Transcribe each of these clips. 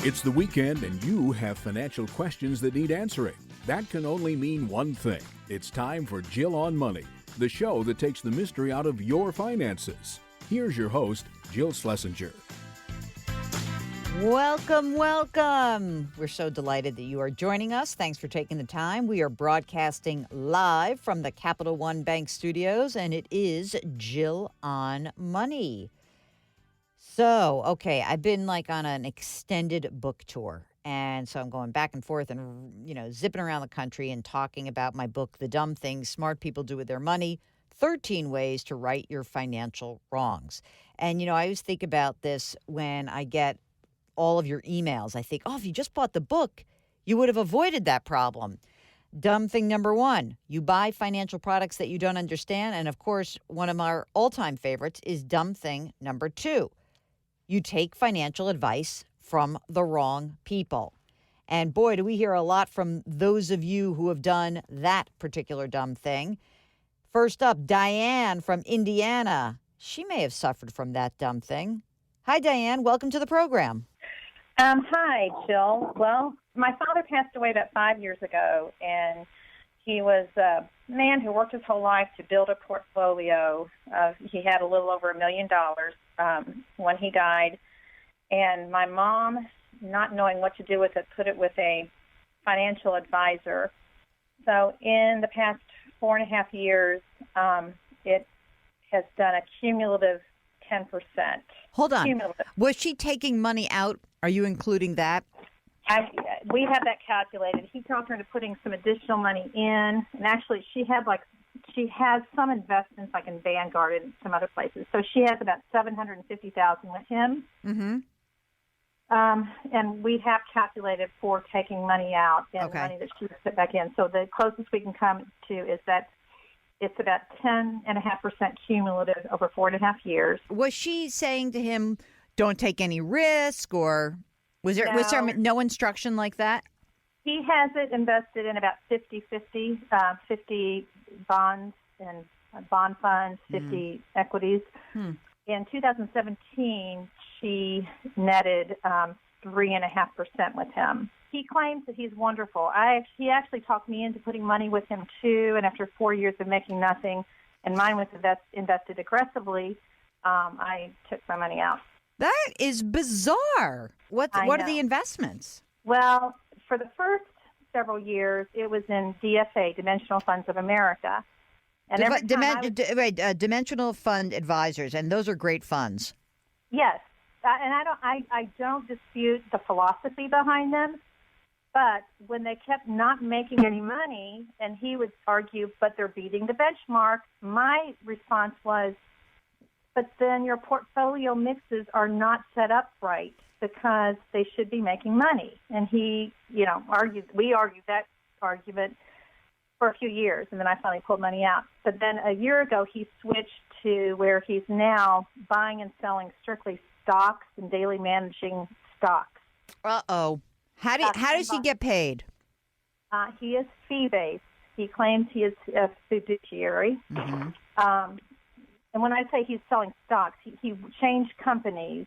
It's the weekend and you have financial questions that need answering. That can only mean one thing. It's time for Jill on Money, the show that takes the mystery out of your finances. Here's your host, Jill Schlesinger. Welcome, welcome. We're so delighted that you are joining us. Thanks for taking the time. We are broadcasting live from the Capital One Bank studios, and it is Jill on Money. So, okay, I've been on an extended book tour. And so I'm going back and forth and, zipping around the country and talking about my book, The Dumb Things Smart People Do With Their Money, 13 Ways to Right Your Financial Wrongs. And, I always think about this when I get all of your emails. I think, if you just bought the book, you would have avoided that problem. Dumb thing number one, you buy financial products that you don't understand. And, of course, one of our all-time favorites is dumb thing number two. You take financial advice from the wrong people. And boy, do we hear a lot from those of you who have done that particular dumb thing. First up, Diane from Indiana. She may have suffered from that dumb thing. Hi, Diane. Welcome to the program. Hi, Jill. Well, my father passed away about 5 years ago, and he was a man who worked his whole life to build a portfolio. He had a little over $1 million when he died. And my mom, not knowing what to do with it, put it with a financial advisor. So in the past 4.5 years, it has done a cumulative 10%. Hold on. Cumulative. Was she taking money out? Are you including that? We have that calculated. He talked her into putting some additional money in, and actually she has some investments in Vanguard and some other places. So she has about $750,000 with him. Mm-hmm. And we have calculated for taking money out and money that she put back in. So the closest we can come to is that it's about 10.5% cumulative over 4.5 years. Was she saying to him, don't take any risk, or was there no instruction like that? He has it invested in about 50-50, 50 bonds and bond funds, 50 equities. In 2017, she netted 3.5% with him. He claims that he's wonderful. He actually talked me into putting money with him, too, and after 4 years of making nothing, and mine was invested aggressively, I took my money out. That is bizarre. What are the investments? Well, for the first several years, it was in DFA, Dimensional Funds of America. And Dimensional Fund Advisors, and those are great funds. Yes, and I don't dispute the philosophy behind them, but when they kept not making any money, and he would argue, but they're beating the benchmark, my response was, but then your portfolio mixes are not set up right because they should be making money. And we argued that argument for a few years, and then I finally pulled money out. But then a year ago, he switched to where he's now buying and selling strictly stocks and daily managing stocks. Uh-oh. How does he get paid? He is fee-based. He claims he is a fiduciary. Mm-hmm. And when I say he's selling stocks, he changed companies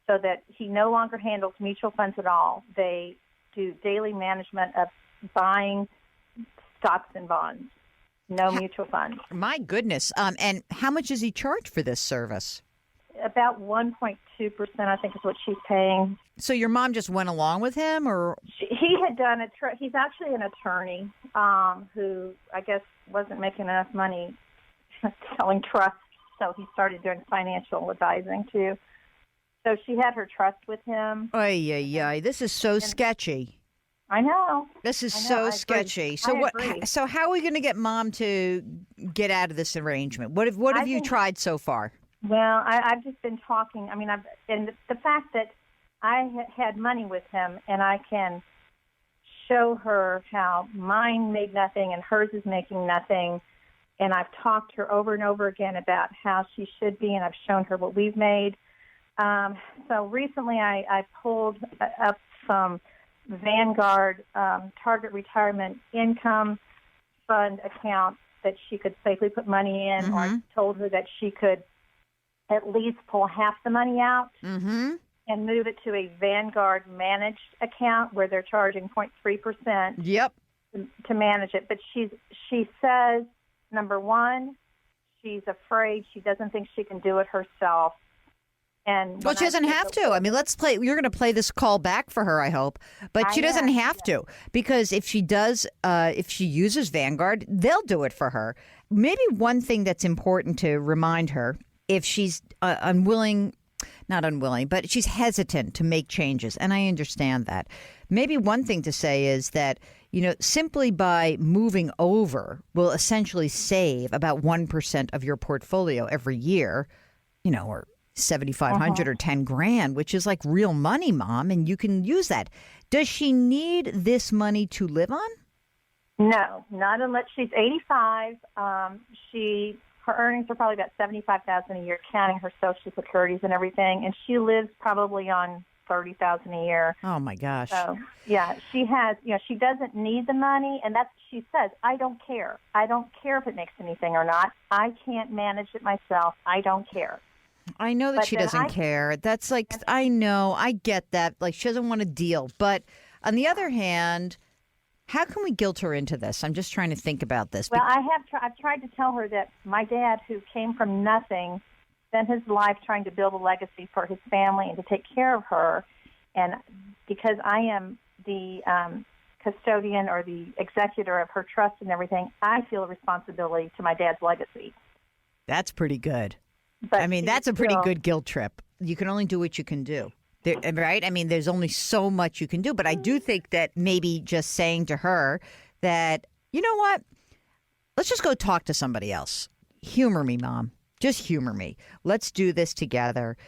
so that he no longer handles mutual funds at all. They do daily management of buying stocks and bonds, no mutual funds. My goodness. And how much does he charge for this service? About 1.2%, I think, is what she's paying. So your mom just went along with him, or? He had done he's actually an attorney who I guess wasn't making enough money selling trusts. So he started doing financial advising, too. So she had her trust with him. Ay. This is so sketchy. I know. This is so sketchy. So So how are we going to get Mom to get out of this arrangement? What have you tried so far? Well, I've just been talking. I mean, and the fact that I had money with him, and I can show her how mine made nothing and hers is making nothing. And I've talked to her over and over again about how she should be, and I've shown her what we've made. So recently I pulled up some Vanguard Target Retirement Income Fund accounts that she could safely put money in, or I told her that she could at least pull half the money out. Mm-hmm. and move it to a Vanguard managed account where they're charging 0.3% Yep. to manage it. But she says, number one, she's afraid. She doesn't think she can do it herself. And Well, she doesn't have to. I mean, let's play. You're going to play this call back for her, I hope. But she doesn't have to, because if she does, if she uses Vanguard, they'll do it for her. Maybe one thing that's important to remind her, if she's not unwilling, but she's hesitant to make changes, and I understand that. Maybe one thing to say is that, simply by moving over will essentially save about 1% of your portfolio every year, or $7,500 or $10,000, which is like real money, Mom, and you can use that. Does she need this money to live on? No, not unless she's 85. Her earnings are probably about $75,000 a year, counting her Social Securities and everything, and she lives probably on $30,000 a year. Oh my gosh! So yeah, she has. She doesn't need the money, and that's what she says. I don't care. I don't care if it makes anything or not. I can't manage it myself. I don't care. I know that she doesn't care. That's like, I know, I get that. Like, she doesn't want to deal. But on the other hand, how can we guilt her into this? I'm just trying to think about this. Well, I've tried to tell her that my dad, who came from nothing, spent his life trying to build a legacy for his family and to take care of her. And because I am the custodian or the executor of her trust and everything, I feel a responsibility to my dad's legacy. That's pretty good. But I mean, that's a pretty good guilt trip. You can only do what you can do, right? I mean, there's only so much you can do. But I do think that maybe just saying to her that, you know what, let's just go talk to somebody else. Humor me, Mom. Just humor me. Let's do this together.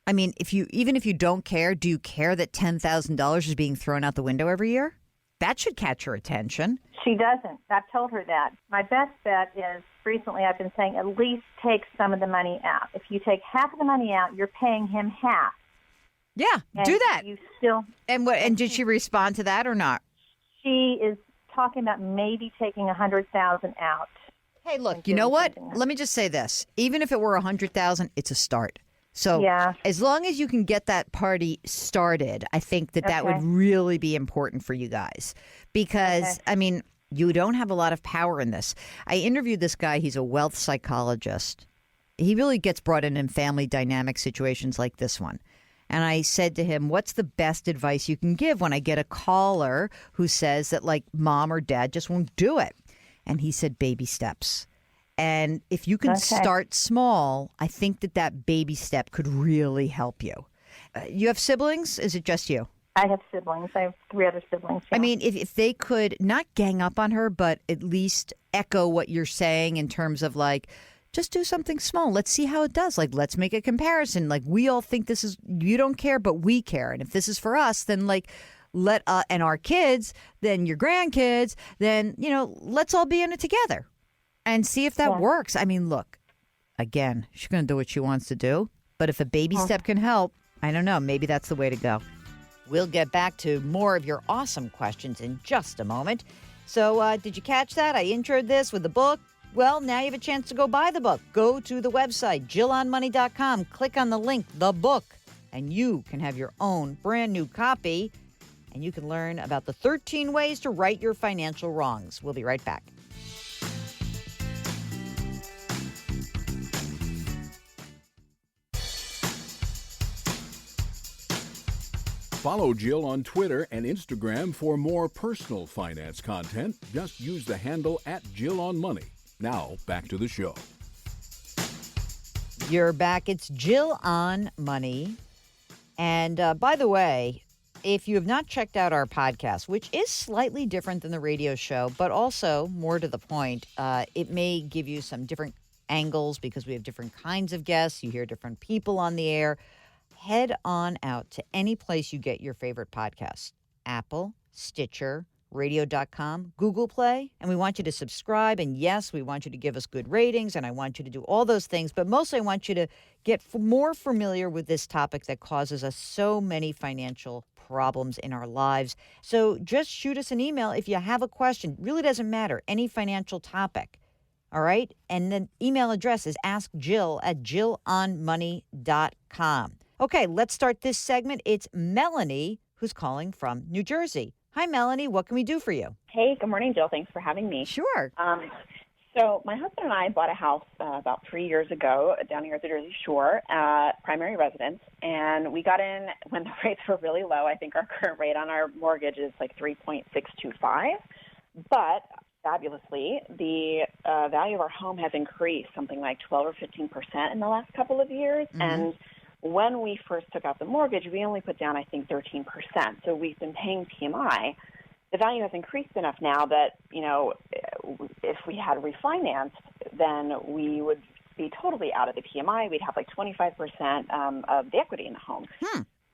I mean, even if you don't care, do you care that $10,000 is being thrown out the window every year? That should catch her attention. She doesn't. I've told her that. My best bet is, recently I've been saying, at least take some of the money out. If you take half of the money out, you're paying him half. Yeah, and do that. You still. And did she respond to that or not? She is talking about maybe taking $100,000 out. Hey, look, you know what? Let me just say this. Even if it were $100,000, it's a start. So as long as you can get that party started, I think that would really be important for you guys. Because, I mean, you don't have a lot of power in this. I interviewed this guy. He's a wealth psychologist. He really gets brought in family dynamic situations like this one. And I said to him, what's the best advice you can give when I get a caller who says that, like, mom or dad just won't do it? And he said, baby steps. And if you can start small, I think that baby step could really help you. You have siblings? Is it just you? I have siblings. I have 3 other siblings. Yeah. I mean, if they could not gang up on her, but at least echo what you're saying in terms of, like, just do something small. Let's see how it does. Like, let's make a comparison. Like, we all think this is, you don't care, but we care. And if this is for us, then, like, and our kids, then your grandkids, then, let's all be in it together. And see if that works. I mean, look, again, she's going to do what she wants to do. But if a baby step can help, I don't know. Maybe that's the way to go. We'll get back to more of your awesome questions in just a moment. So did you catch that? I introed this with the book. Well, now you have a chance to go buy the book. Go to the website, JillOnMoney.com. Click on the link, the book, and you can have your own brand new copy. And you can learn about the 13 ways to right your financial wrongs. We'll be right back. Follow Jill on Twitter and Instagram for more personal finance content. Just use the handle @JillOnMoney. Now, back to the show. You're back. It's Jill on Money. And by the way, if you have not checked out our podcast, which is slightly different than the radio show, but also more to the point, it may give you some different angles because we have different kinds of guests. You hear different people on the air. Head on out to any place you get your favorite podcasts. Apple, Stitcher, radio.com, Google Play. And we want you to subscribe. And yes, we want you to give us good ratings. And I want you to do all those things. But mostly I want you to get more familiar with this topic that causes us so many financial problems in our lives. So just shoot us an email if you have a question. It really doesn't matter. Any financial topic. All right? And the email address is askjill@jillonmoney.com. Okay, let's start this segment. It's Melanie who's calling from New Jersey. Hi, Melanie. What can we do for you? Hey, good morning, Jill. Thanks for having me. Sure. So my husband and I bought a house about 3 years ago down here at the Jersey Shore, primary residence, and we got in when the rates were really low. I think our current rate on our mortgage is like 3.625, but fabulously, the value of our home has increased something like 12 or 15% in the last couple of years, and when we first took out the mortgage, we only put down, I think, 13%. So we've been paying PMI. The value has increased enough now that, if we had refinanced, then we would be totally out of the PMI. We'd have like 25% of the equity in the home.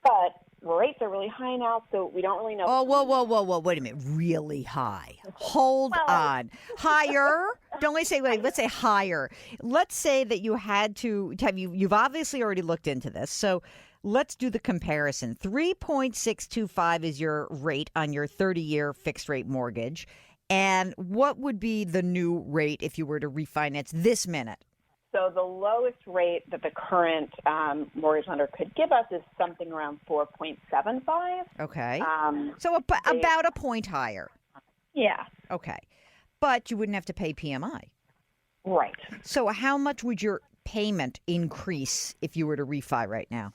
But rates are really high now, so we don't really know. Oh, whoa. Wait a minute. Really high. Hold on. Higher? Don't we say, wait, let's say higher. Let's say that you had to have you've obviously already looked into this. So let's do the comparison. 3.625 is your rate on your 30-year fixed rate mortgage. And what would be the new rate if you were to refinance this minute? So the lowest rate that the current mortgage lender could give us is something around 4.75. Okay. So about a point higher. Yeah. Okay. But you wouldn't have to pay PMI. Right. So how much would your payment increase if you were to refi right now?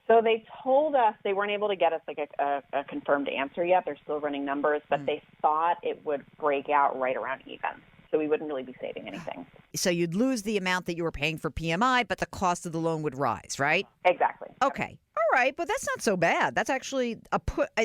So they told us they weren't able to get us like a confirmed answer yet. They're still running numbers, but they thought it would break out right around even. So we wouldn't really be saving anything. So you'd lose the amount that you were paying for PMI, but the cost of the loan would rise, right? Exactly. Okay. All right, but that's not so bad. That's actually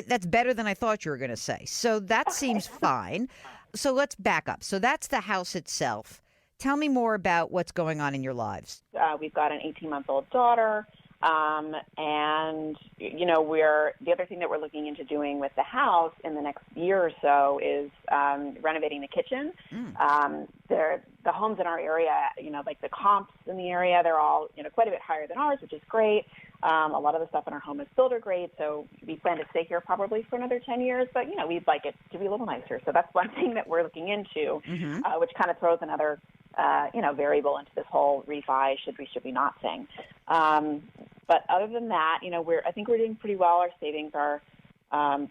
that's better than I thought you were going to say. So that seems fine. So let's back up. So that's the house itself. Tell me more about what's going on in your lives. We've got an 18-month-old daughter. And, the other thing that we're looking into doing with the house in the next year or so is renovating the kitchen. The homes in our area, like the comps in the area, they're all, quite a bit higher than ours, which is great. A lot of the stuff in our home is builder grade, so we plan to stay here probably for another 10 years, but, we'd like it to be a little nicer. So that's one thing that we're looking into, which kind of throws another variable into this whole refi, should we not thing. But other than that, I think we're doing pretty well. Our savings are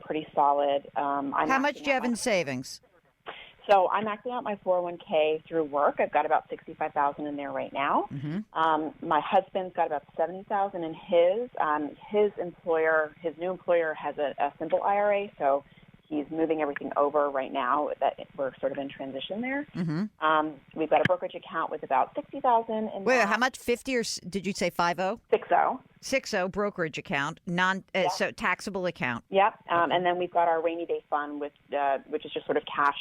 pretty solid. How much do you have in savings? So I'm maxing out my 401k through work. I've got about $65,000 in there right now. My husband's got about $70,000 in his. His new employer has a simple IRA, so he's moving everything over right now. That we're sort of in transition there. We've got a brokerage account with about $60,000 in. Wait, how much? 50 or did you say 50? 60. 60 brokerage account, so taxable account. Yep. And then we've got our rainy day fund, which is just sort of cash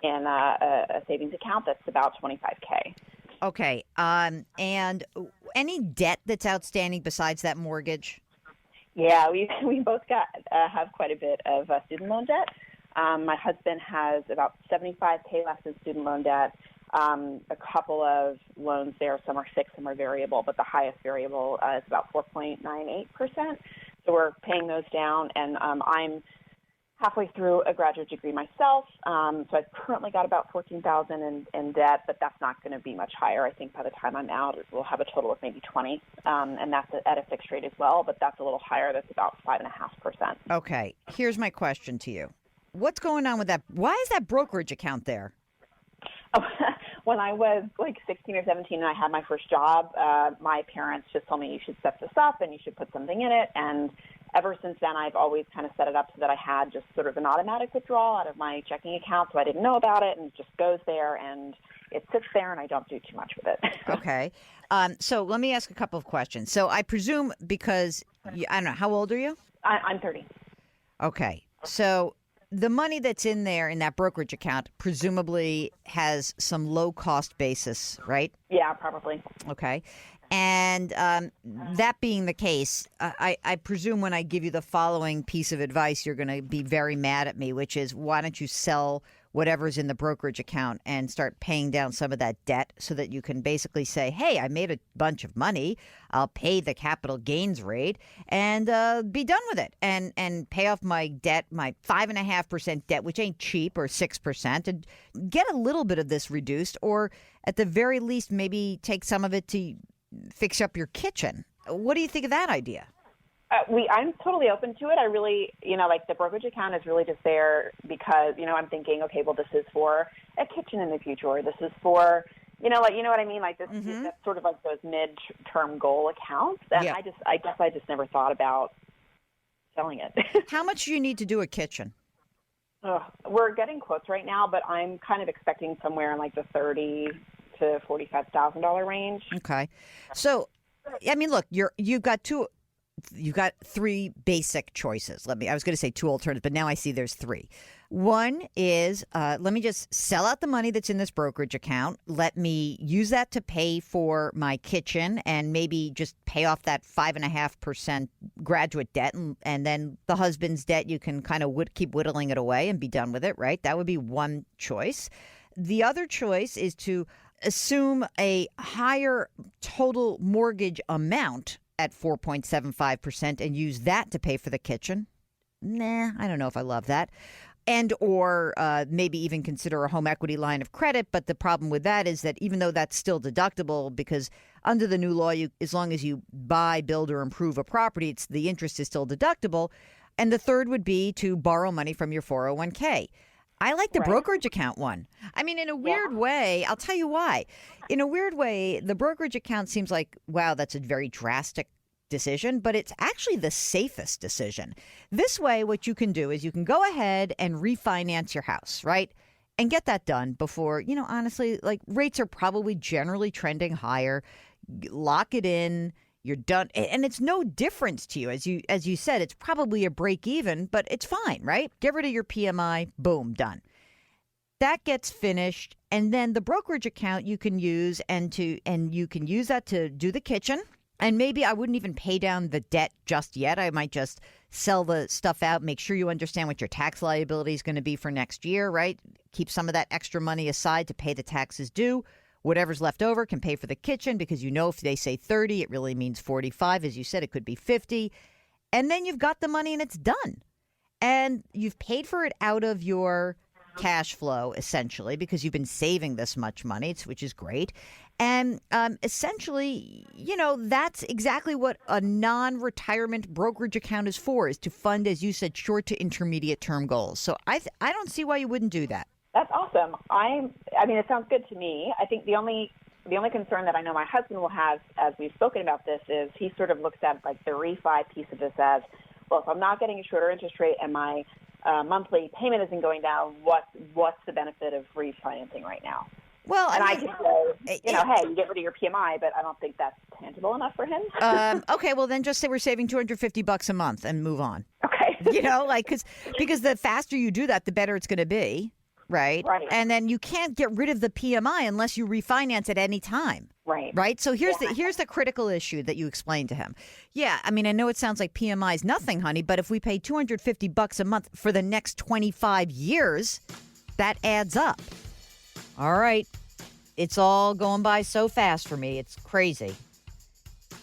in a savings account that's about $25K. Okay. And any debt that's outstanding besides that mortgage? Yeah, we both have quite a bit of student loan debt. My husband has about $75K left in student loan debt. A couple of loans there, some are fixed, some are variable, but the highest variable is about 4.98%. So we're paying those down, and I'm halfway through a graduate degree myself. So I've currently got about $14,000 in debt, but that's not going to be much higher. I think by the time I'm out, we'll have a total of maybe 20, and that's at a fixed rate as well, but that's a little higher. That's about 5.5%. Okay. Here's my question to you. What's going on with that? Why is that brokerage account there? When I was like 16 or 17 and I had my first job, my parents just told me you should set this up and you should put something in it. And ever since then, I've always kind of set it up so that I had just sort of an automatic withdrawal out of my checking account, so I didn't know about it, and it just goes there and it sits there and I don't do too much with it. Okay. So let me ask a couple of questions. So I presume because, I don't know, how old are you? I'm 30. Okay. So the money that's in there in that brokerage account presumably has some low-cost basis, right? Yeah, probably. Okay. And that being the case, I presume when I give you the following piece of advice, you're going to be very mad at me, which is why don't you sell whatever's in the brokerage account and start paying down some of that debt so that you can basically say, hey, I made a bunch of money. I'll pay the capital gains rate and be done with it and pay off my debt, my 5.5% debt, which ain't cheap, or 6%, and get a little bit of this reduced, or at the very least, maybe take some of it to fix up your kitchen. What do you think of that idea? I'm totally open to it. I really, like the brokerage account is really just there because, I'm thinking, okay, well, this is for a kitchen in the future, or this is for, you know what I mean? Like this, that's sort of like those mid-term goal accounts. And I guess I just never thought about selling it. How much do you need to do a kitchen? We're getting quotes right now, but I'm kind of expecting somewhere in like the $30,000 to $45,000 range. Okay. So, I mean, look, you've got three basic choices. I was going to say two alternatives, but now I see there's three. One is, let me just sell out the money that's in this brokerage account. Let me use that to pay for my kitchen and maybe just pay off that 5.5% graduate debt. And then the husband's debt, you can kind of keep whittling it away and be done with it, right? That would be one choice. The other choice is to assume a higher total mortgage amount at 4.75% and use that to pay for the kitchen. Nah, I don't know if I love that. And or maybe even consider a home equity line of credit. But the problem with that is that even though that's still deductible, because under the new law, as long as you buy, build, or improve a property, the interest is still deductible. And the third would be to borrow money from your 401k. I like the brokerage account one. I mean, in a weird way, I'll tell you why. In a weird way, the brokerage account seems like, wow, that's a very drastic decision, but it's actually the safest decision. This way, what you can do is you can go ahead and refinance your house, right? And get that done before, honestly, like rates are probably generally trending higher. Lock it in. You're done. And it's no difference to you. As you said, it's probably a break even, but it's fine, right? Get rid of your PMI. Boom, done. That gets finished. And then the brokerage account you can use and you can use that to do the kitchen. And maybe I wouldn't even pay down the debt just yet. I might just sell the stuff out, make sure you understand what your tax liability is going to be for next year, right? Keep some of that extra money aside to pay the taxes due. Whatever's left over can pay for the kitchen because if they say 30, it really means 45. As you said, it could be 50. And then you've got the money and it's done. And you've paid for it out of your cash flow, essentially, because you've been saving this much money, which is great. And essentially, that's exactly what a non-retirement brokerage account is for, is to fund, as you said, short to intermediate term goals. So I don't see why you wouldn't do that. That's awesome. I mean, it sounds good to me. I think the only concern that I know my husband will have as we've spoken about this is he sort of looks at like the refi piece of this as, well, if I'm not getting a shorter interest rate and my monthly payment isn't going down, what's the benefit of refinancing right now? Well, I can say, hey, you get rid of your PMI, but I don't think that's tangible enough for him. Okay, well then just say we're saving $250 a month and move on. Okay. Because the faster you do that, the better it's going to be, right? Right. And then you can't get rid of the PMI unless you refinance at any time. Right. Right. So here's the critical issue that you explained to him. Yeah, I mean, I know it sounds like PMI is nothing, honey, but if we pay $250 a month for the next 25 years, that adds up. All right. It's all going by so fast for me. It's crazy.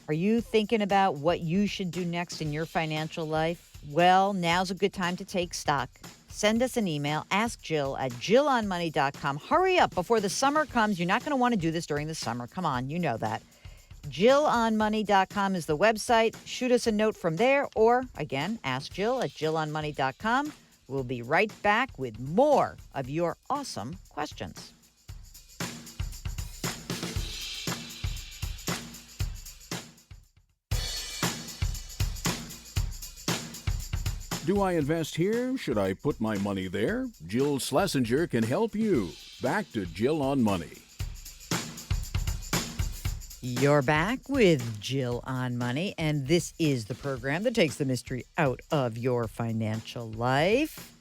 Are you thinking about what you should do next in your financial life? Well, now's a good time to take stock. Send us an email, askjill@jillonmoney.com. Hurry up before the summer comes. You're not going to want to do this during the summer. Come on, you know that. JillOnMoney.com is the website. Shoot us a note from there, or again, askjill@jillonmoney.com. We'll be right back with more of your awesome questions. Do I invest here? Should I put my money there? Jill Schlesinger can help you. Back to Jill on Money. You're back with Jill on Money, and this is the program that takes the mystery out of your financial life.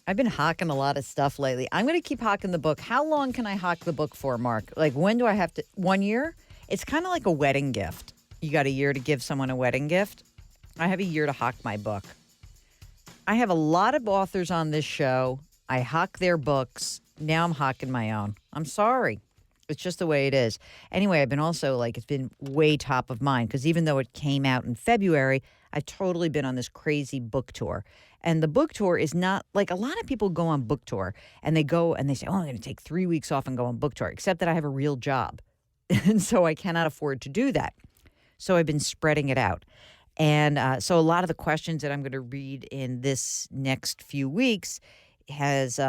I've been hawking a lot of stuff lately. I'm going to keep hawking the book. How long can I hawk the book for, Mark? Like, when do I have to? 1 year? It's kind of like a wedding gift. You got a year to give someone a wedding gift. I have a year to hawk my book. I have a lot of authors on this show. I hawk their books. Now I'm hawking my own. I'm sorry. It's just the way it is. Anyway, I've been also it's been way top of mind because even though it came out in February, I've totally been on this crazy book tour. And the book tour is not like a lot of people go on book tour and they go and they say, oh, I'm going to take 3 weeks off and go on book tour, except that I have a real job. And so I cannot afford to do that. So I've been spreading it out. And so a lot of the questions that I'm going to read in this next few weeks has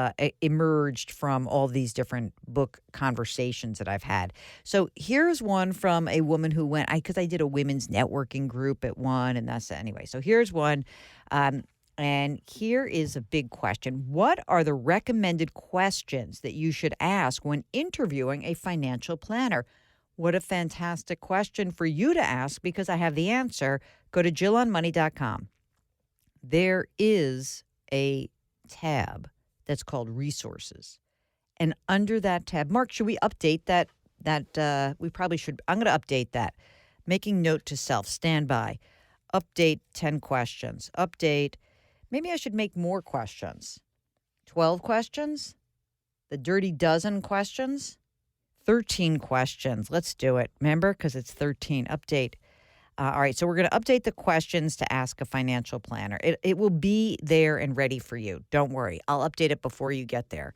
emerged from all these different book conversations that I've had. So here's one from a woman who went, because I did a women's networking group at one, and that's anyway. So here's one. And here is a big question. What are the recommended questions that you should ask when interviewing a financial planner? What a fantastic question for you to ask, because I have the answer. Go to JillOnMoney.com. There is a tab that's called Resources. And under that tab, Mark, should we update that? We probably should. I'm going to update that. Making note to self. Stand by. Update 10 questions. Update. Maybe I should make more questions. 12 questions? The dirty dozen questions? 13 questions. Let's do it. Remember, because it's 13. Update. All right, so we're going to update the questions to ask a financial planner. It will be there and ready for you. Don't worry. I'll update it before you get there.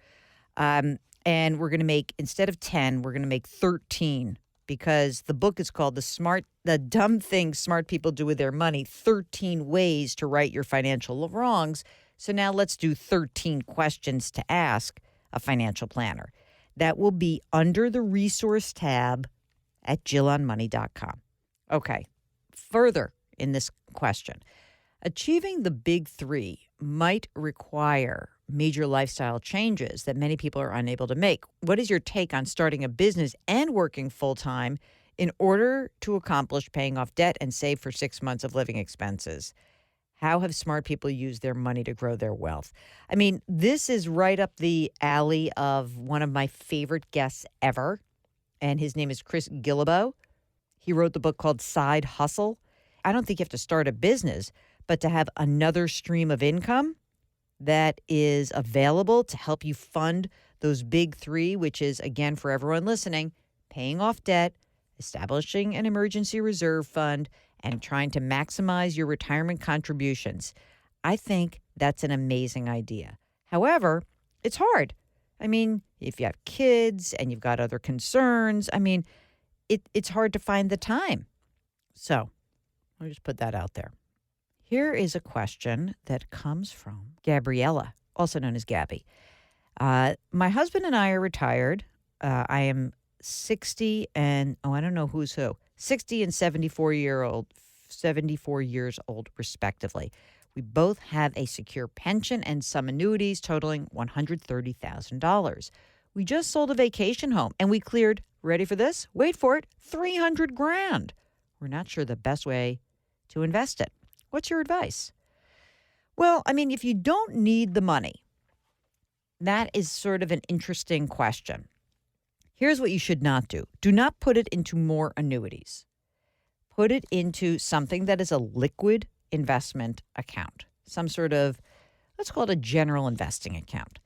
And we're going to make, instead of 10, we're going to make 13, because the book is called The Dumb Things Smart People Do With Their Money, 13 Ways to Right Your Financial Wrongs. So now let's do 13 questions to ask a financial planner. That will be under the resource tab at JillOnMoney.com. Okay, further in this question. Achieving the big three might require major lifestyle changes that many people are unable to make. What is your take on starting a business and working full-time in order to accomplish paying off debt and save for 6 months of living expenses? How have smart people used their money to grow their wealth? I mean, this is right up the alley of one of my favorite guests ever, and his name is Chris Guillebeau. He wrote the book called Side Hustle. I don't think you have to start a business, but to have another stream of income that is available to help you fund those big three, which is, again, for everyone listening, paying off debt, establishing an emergency reserve fund, and trying to maximize your retirement contributions. I think that's an amazing idea. However, it's hard. I mean, if you have kids and you've got other concerns, I mean, it's hard to find the time. So I'll just put that out there. Here is a question that comes from Gabriella, also known as Gabby. My husband and I are retired. I am 60 and, I don't know who's who, 60 and 74 years old, respectively. We both have a secure pension and some annuities totaling $130,000. We just sold a vacation home and we cleared, ready for this? Wait for it, $300,000. We're not sure the best way to invest it. What's your advice? Well, I mean, if you don't need the money, that is sort of an interesting question. Here's what you should not do. Do not put it into more annuities. Put it into something that is a liquid investment account, some sort of, let's call it a general investing account.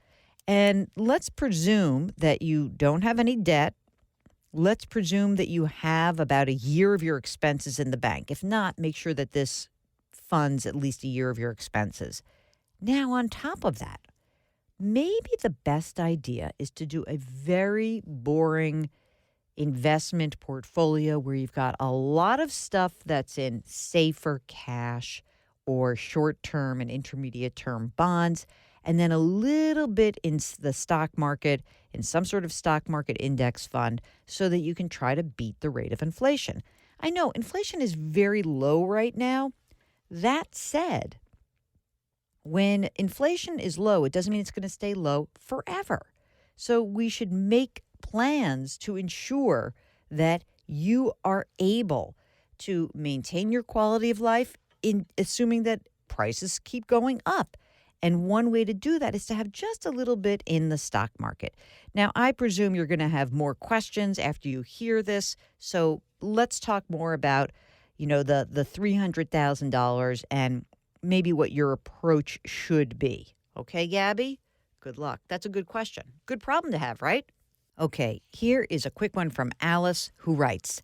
And let's presume that you don't have any debt. Let's presume that you have about a year of your expenses in the bank. If not, make sure that this funds at least a year of your expenses. Now, on top of that, maybe the best idea is to do a very boring investment portfolio where you've got a lot of stuff that's in safer cash or short-term and intermediate-term bonds, and then a little bit in the stock market, in some sort of stock market index fund, so that you can try to beat the rate of inflation. I know inflation is very low right now. That said, when inflation is low, it doesn't mean it's going to stay low forever. So we should make plans to ensure that you are able to maintain your quality of life, in assuming that prices keep going up. And one way to do that is to have just a little bit in the stock market. Now, I presume you're going to have more questions after you hear this. So let's talk more about, the $300,000 and maybe what your approach should be. Okay, Gabby? Good luck. That's a good question. Good problem to have, right? Okay, here is a quick one from Alice, who writes,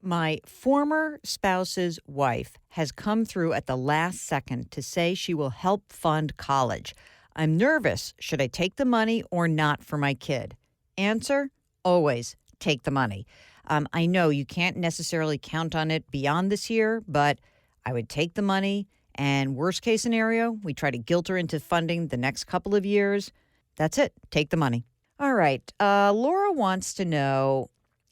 my former spouse's wife has come through at the last second to say she will help fund college. I'm nervous. Should I take the money or not for my kid? Answer, always take the money. I know you can't necessarily count on it beyond this year, but I would take the money. And worst case scenario, we try to guilt her into funding the next couple of years. That's it. Take the money. All right. Laura wants to know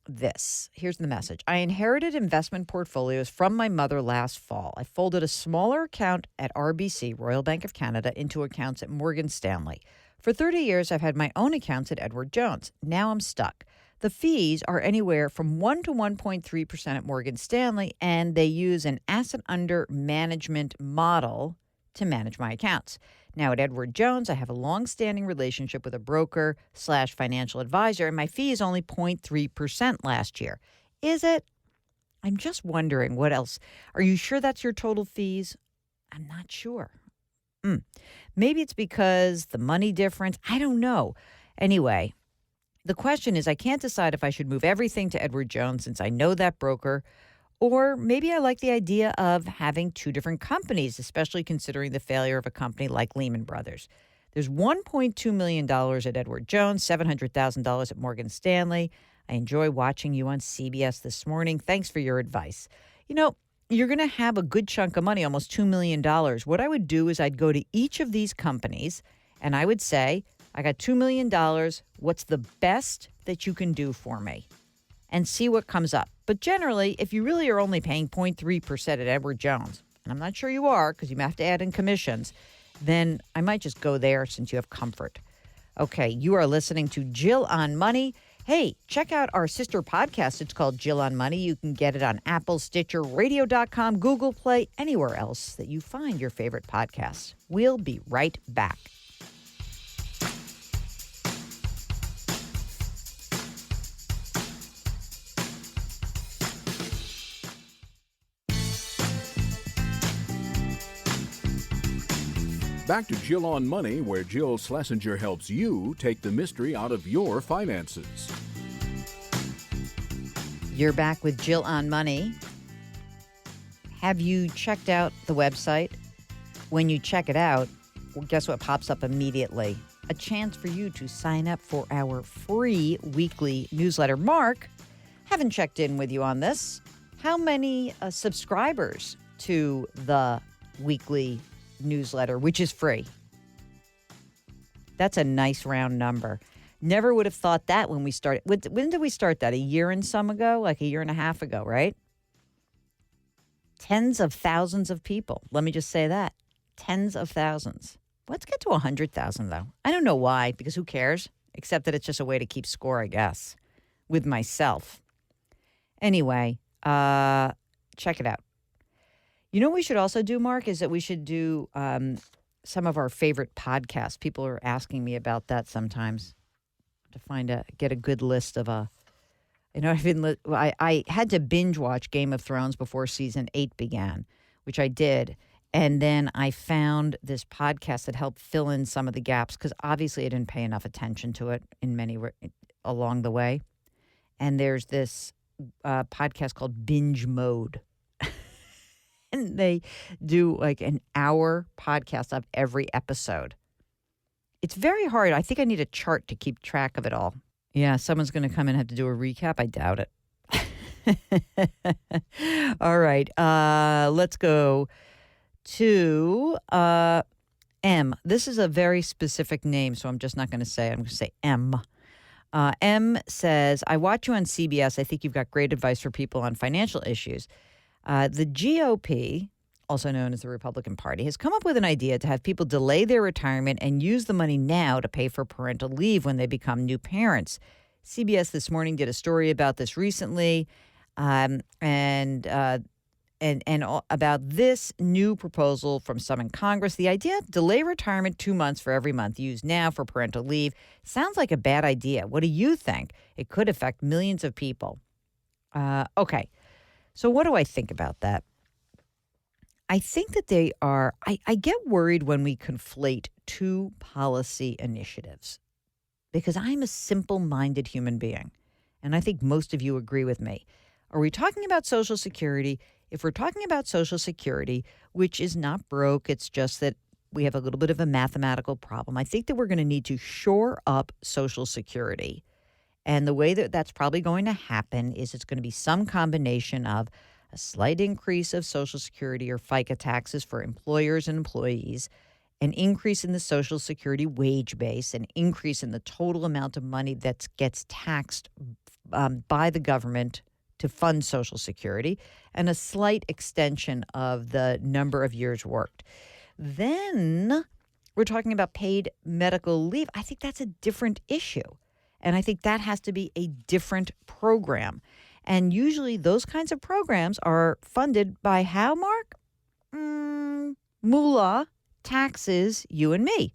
this. Here's the message. I inherited investment portfolios from my mother last fall. I folded a smaller account at RBC, Royal Bank of Canada, into accounts at Morgan Stanley. For 30 years, I've had my own accounts at Edward Jones. Now I'm stuck. The fees are anywhere from 1 to 1.3% at Morgan Stanley, and they use an asset under management model to manage my accounts. Now at Edward Jones, I have a long-standing relationship with a broker/financial advisor, and my fee is only 0.3% last year. Is it? I'm just wondering what else. Are you sure that's your total fees? I'm not sure. Maybe it's because the money difference. I don't know. Anyway, the question is, I can't decide if I should move everything to Edward Jones since I know that broker, or maybe I like the idea of having two different companies, especially considering the failure of a company like Lehman Brothers. There's $1.2 million at Edward Jones, $700,000 at Morgan Stanley. I enjoy watching you on CBS this morning. Thanks for your advice. You know, you're going to have a good chunk of money, almost $2 million. What I would do is I'd go to each of these companies and I would say, I got $2 million. What's the best that you can do for me? And see what comes up. But generally, if you really are only paying 0.3% at Edward Jones, and I'm not sure you are because you may have to add in commissions, then I might just go there since you have comfort. Okay, you are listening to Jill on Money. Hey, check out our sister podcast. It's called Jill on Money. You can get it on Apple, Stitcher, radio.com, Google Play, anywhere else that you find your favorite podcasts. We'll be right back. Back to Jill on Money, where Jill Schlesinger helps you take the mystery out of your finances. You're back with Jill on Money. Have you checked out the website? When you check it out, well, guess what pops up immediately? A chance for you to sign up for our free weekly newsletter. Mark, haven't checked in with you on this. How many subscribers to the weekly newsletter, which is free? That's a nice round number. Never would have thought that when we started. When did we start that? A year and some ago? Like a year and a half ago, right? Tens of thousands of people. Let me just say that. Tens of thousands. Let's get to 100,000, though. I don't know why, because who cares? Except that it's just a way to keep score, I guess, with myself. Anyway, check it out. You know what we should also do, Mark, is that we should do some of our favorite podcasts. People are asking me about that sometimes to get a good list of I had to binge watch Game of Thrones before season 8 began, which I did. And then I found this podcast that helped fill in some of the gaps because obviously I didn't pay enough attention to it along the way. And there's this podcast called Binge Mode. And they do like an hour podcast of every episode. It's very hard. I think I need a chart to keep track of it all. Yeah, someone's going to come and have to do a recap. I doubt it. All right. Let's go to M. This is a very specific name, so I'm just not going to say it. I'm going to say M. M says, I watch you on CBS. I think you've got great advice for people on financial issues. The GOP, also known as the Republican Party, has come up with an idea to have people delay their retirement and use the money now to pay for parental leave when they become new parents. CBS This Morning did a story about this recently, and about this new proposal from some in Congress. The idea, delay retirement 2 months for every month used now for parental leave, sounds like a bad idea. What do you think? It could affect millions of people. Okay. So what do I think about that? I think that I get worried when we conflate two policy initiatives because I'm a simple-minded human being, and I think most of you agree with me. Are we talking about Social Security? If we're talking about Social Security, which is not broke, it's just that we have a little bit of a mathematical problem, I think that we're going to need to shore up Social Security And the way that that's probably going to happen is it's going to be some combination of a slight increase of Social Security or FICA taxes for employers and employees, an increase in the Social Security wage base, an increase in the total amount of money that gets taxed by the government to fund Social Security, and a slight extension of the number of years worked. Then we're talking about paid medical leave. I think that's a different issue. And I think that has to be a different program. And usually those kinds of programs are funded by how, Mark? Moolah, taxes, you and me.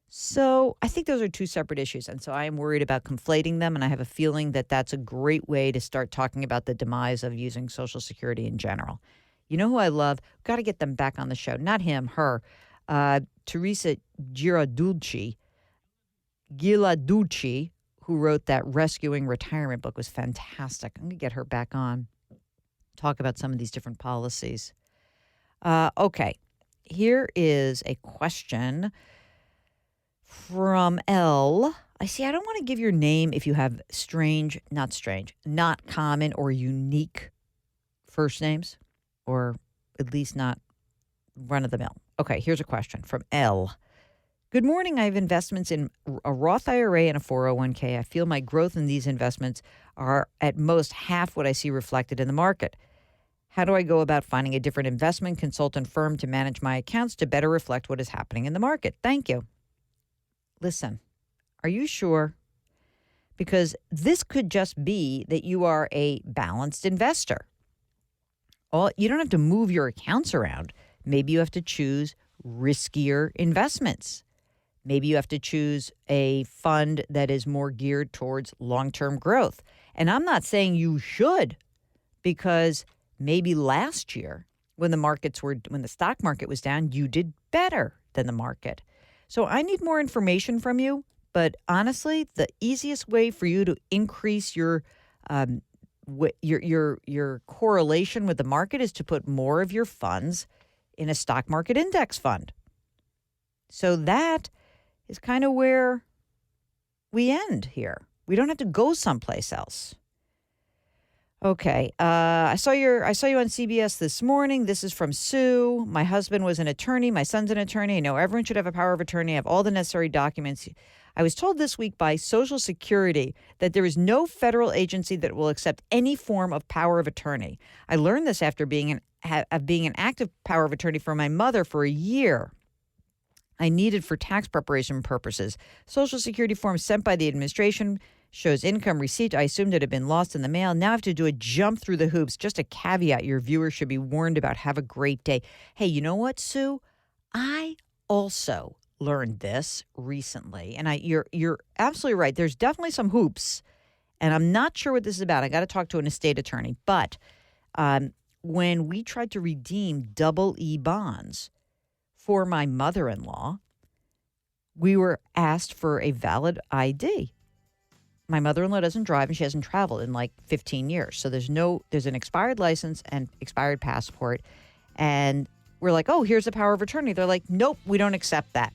So I think those are two separate issues. And so I am worried about conflating them. And I have a feeling that that's a great way to start talking about the demise of using Social Security in general. You know who I love? Got to get them back on the show. Not him, her. Teresa Giraducci, who wrote that Rescuing Retirement book, was fantastic. I'm going to get her back on, talk about some of these different policies. Okay, here is a question from L. I don't want to give your name if you have not common or unique first names, or at least not run-of-the-mill. Okay, here's a question from L. Good morning. I have investments in a Roth IRA and a 401k. I feel my growth in these investments are at most half what I see reflected in the market. How do I go about finding a different investment consultant firm to manage my accounts to better reflect what is happening in the market? Thank you. Listen, are you sure? Because this could just be that you are a balanced investor. You don't have to move your accounts around. Maybe you have to choose riskier investments. Maybe you have to choose a fund that is more geared towards long-term growth. And I'm not saying you should, because maybe last year when the stock market was down, you did better than the market. So I need more information from you. But honestly, the easiest way for you to increase your correlation with the market is to put more of your funds in a stock market index fund. So that is kind of where we end here. We don't have to go someplace else. Okay, I saw you on CBS this morning. This is from Sue. My husband was an attorney. My son's an attorney. I know everyone should have a power of attorney. I have all the necessary documents. I was told this week by Social Security that there is no federal agency that will accept any form of power of attorney. I learned this after being an active power of attorney for my mother for a year. I needed for tax preparation purposes. Social Security form sent by the administration shows income received. I assumed it had been lost in the mail. Now I have to do a jump through the hoops. Just a caveat your viewers should be warned about. Have a great day. Hey, you know what, Sue? I also learned this recently, and you're absolutely right. There's definitely some hoops, and I'm not sure what this is about. I got to talk to an estate attorney. But when we tried to redeem double E bonds for my mother-in-law, we were asked for a valid ID. My mother-in-law doesn't drive, and she hasn't traveled in like 15 years. So there's an expired license and expired passport. And we're like, oh, here's the power of attorney. They're like, nope, we don't accept that.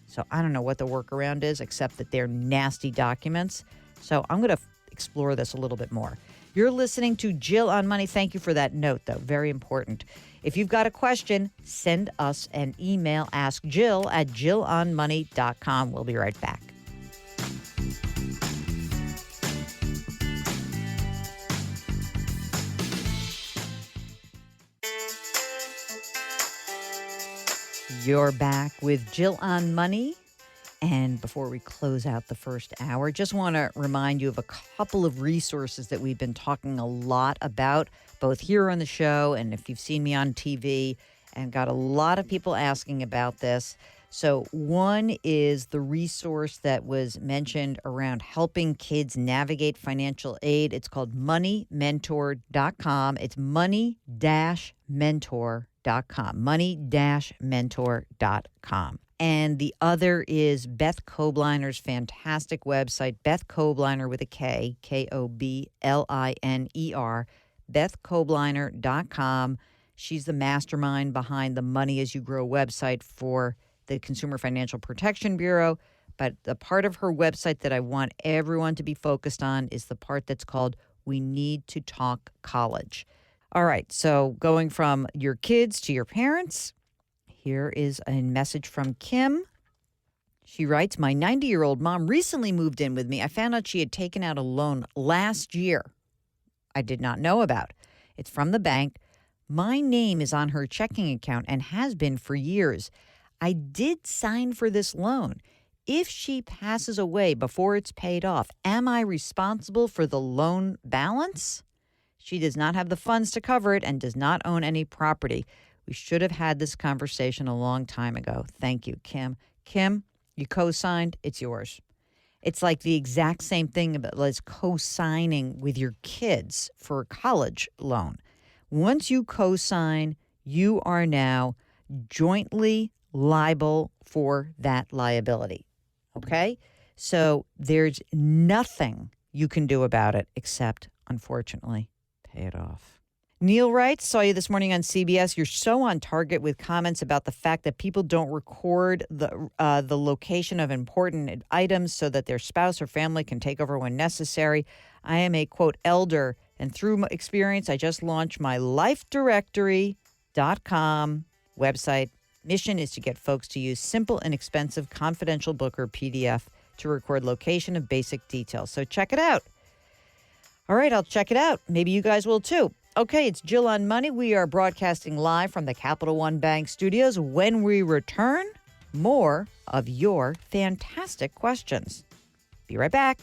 So I don't know what the workaround is, except that they're nasty documents. So I'm going to explore this a little bit more. You're listening to Jill on Money. Thank you for that note, though. Very important. If you've got a question, send us an email. Ask Jill at jillonmoney.com. We'll be right back. You're back with Jill on Money. And before we close out the first hour, just want to remind you of a couple of resources that we've been talking a lot about, both here on the show and if you've seen me on TV, and got a lot of people asking about this. So one is the resource that was mentioned around helping kids navigate financial aid. It's called moneymentor.com. It's money-mentor.com. money-mentor.com. And the other is Beth Kobliner's fantastic website, Beth Kobliner with a K, Kobliner, BethKobliner.com. She's the mastermind behind the Money as You Grow website for the Consumer Financial Protection Bureau. But the part of her website that I want everyone to be focused on is the part that's called We Need to Talk College. All right, so going from your kids to your parents, here is a message from Kim. She writes, my 90-year-old mom recently moved in with me. I found out she had taken out a loan last year I did not know about. It's from the bank. My name is on her checking account and has been for years. I did sign for this loan. If she passes away before it's paid off, am I responsible for the loan balance? She does not have the funds to cover it and does not own any property. We should have had this conversation a long time ago. Thank you, Kim. Kim, you co-signed. It's yours. It's like the exact same thing as co-signing with your kids for a college loan. Once you co-sign, you are now jointly liable for that liability. Okay? So there's nothing you can do about it except, unfortunately, pay it off. Neil writes, saw you this morning on CBS. You're so on target with comments about the fact that people don't record the location of important items so that their spouse or family can take over when necessary. I am a, quote, elder, and through my experience, I just launched my lifedirectory.com website. Mission is to get folks to use simple, inexpensive, confidential book or PDF to record location of basic details. So check it out. All right, I'll check it out. Maybe you guys will too. Okay, it's Jill on Money. We are broadcasting live from the Capital One Bank studios. When we return, more of your fantastic questions. Be right back.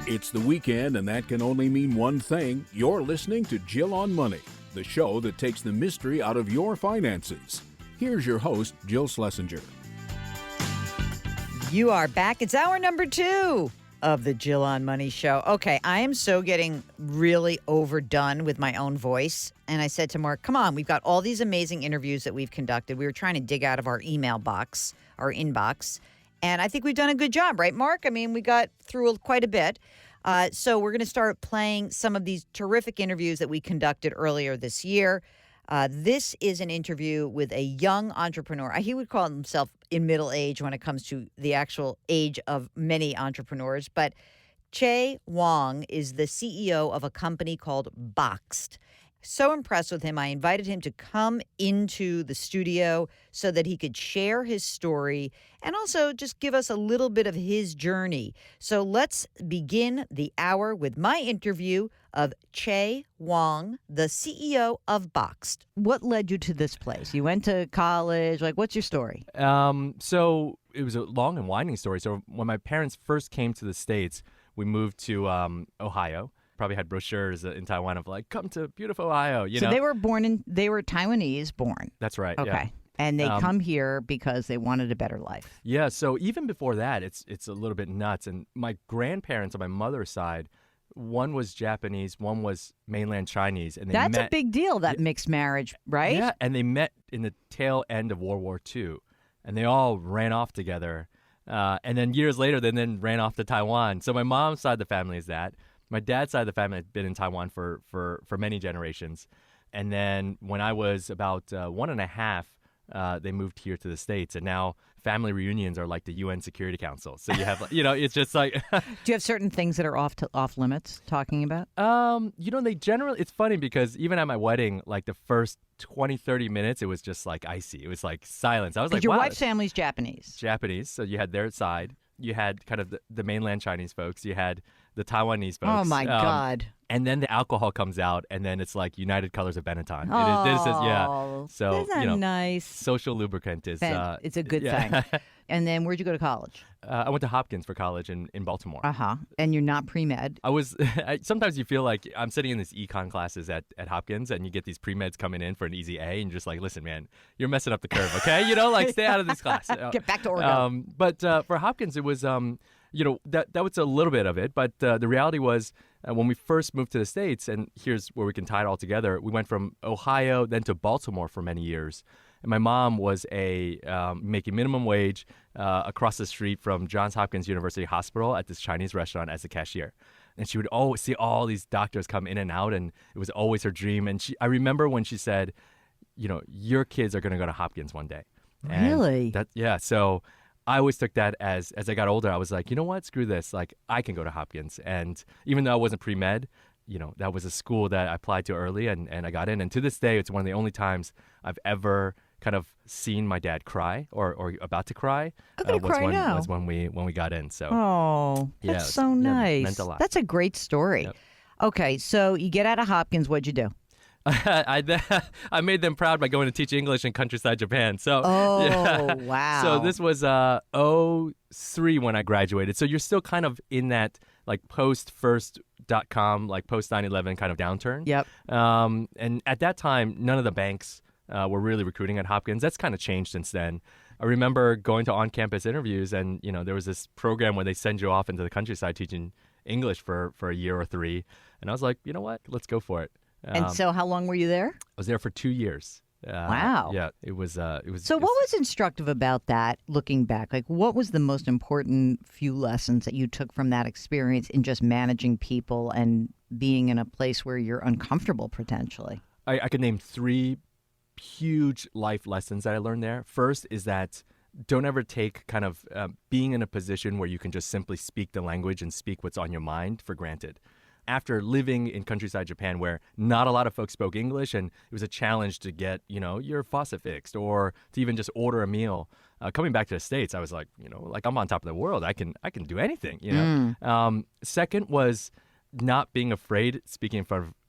It's the weekend, and that can only mean one thing. You're listening to Jill on Money, the show that takes the mystery out of your finances. Here's your host, Jill Schlesinger. You are back. It's hour number 2 of the Jill on Money show. Okay, I am so getting really overdone with my own voice. And I said to Mark, come on, we've got all these amazing interviews that we've conducted. We were trying to dig out of our email box, our inbox. And I think we've done a good job, right, Mark? I mean, we got through quite a bit. So we're going to start playing some of these terrific interviews that we conducted earlier this year. This is an interview with a young entrepreneur. He would call himself in middle age when it comes to the actual age of many entrepreneurs. But Che Wong is the CEO of a company called Boxed. So impressed with him, I invited him to come into the studio so that he could share his story and also just give us a little bit of his journey. So let's begin the hour with my interview of Che Wong, the CEO of Boxed. What led you to this place? You went to college. Like, what's your story? So it was a long and winding story. So when my parents first came to the States, we moved to Ohio. Probably had brochures in Taiwan of like, come to beautiful Ohio, you know. So they were Taiwanese born. That's right. Okay. Yeah. And they come here because they wanted a better life. Yeah. So even before that, it's a little bit nuts. And my grandparents on my mother's side, one was Japanese, one was mainland Chinese. And That's a big deal, that mixed marriage, right? Yeah. And they met in the tail end of World War II. And they all ran off together. And then years later, they then ran off to Taiwan. So my mom's side of the family is that. My dad's side of the family had been in Taiwan for many generations. And then when I was about 1.5, they moved here to the States. And now family reunions are like the UN Security Council. So you have, it's just like... Do you have certain things that are off limits talking about? They generally... It's funny because even at my wedding, like the first 20, 30 minutes, it was just like icy. It was like silence. I was like, your wow. wife's family's Japanese. Japanese. So you had their side. You had kind of the mainland Chinese folks. You had the Taiwanese folks. Oh, my God. And then the alcohol comes out, and then it's like United Colors of Benetton. Oh, this is, yeah. So, isn't that nice? Social lubricant is... it's a good yeah. thing. And then where'd you go to college? I went to Hopkins for college in Baltimore. Uh-huh. And you're not pre-med. I was... sometimes you feel like I'm sitting in these econ classes at Hopkins, and you get these pre-meds coming in for an easy A, and you're just like, listen, man, you're messing up the curve, okay? Stay out of this class. Get back to Oregon. But for Hopkins, it was... that was a little bit of it. But the reality was when we first moved to the States, and here's where we can tie it all together, we went from Ohio then to Baltimore for many years. And my mom was making minimum wage across the street from Johns Hopkins University Hospital at this Chinese restaurant as a cashier. And she would always see all these doctors come in and out, and it was always her dream. And I remember when she said, your kids are going to go to Hopkins one day. And Really? So I always took that as I got older, I was like, you know what, screw this. Like, I can go to Hopkins. And even though I wasn't pre-med, that was a school that I applied to early and I got in. And to this day, it's one of the only times I've ever kind of seen my dad cry or about to cry. Was when we got in. So that's so nice. It meant a lot. That's a great story. Yep. Okay, so you get out of Hopkins, what'd you do? I made them proud by going to teach English in countryside Japan. So wow. So this was 03 when I graduated. So you're still kind of in that like post-first.com, like post-9/11 kind of downturn. Yep. And at that time, none of the banks were really recruiting at Hopkins. That's kind of changed since then. I remember going to on-campus interviews, and there was this program where they send you off into the countryside teaching English for a year or three, and I was like, you know what, let's go for it. And so, how long were you there? I was there for 2 years. Wow. Yeah, it was. So, what was instructive about that? Looking back, like, what was the most important few lessons that you took from that experience in just managing people and being in a place where you're uncomfortable potentially? I could name 3 huge life lessons that I learned there. First is that don't ever take kind of being in a position where you can just simply speak the language and speak what's on your mind for granted. After living in countryside Japan where not a lot of folks spoke English and it was a challenge to get, your faucet fixed or to even just order a meal, coming back to the States, I was like, like I'm on top of the world. I can do anything, Second was not being afraid speaking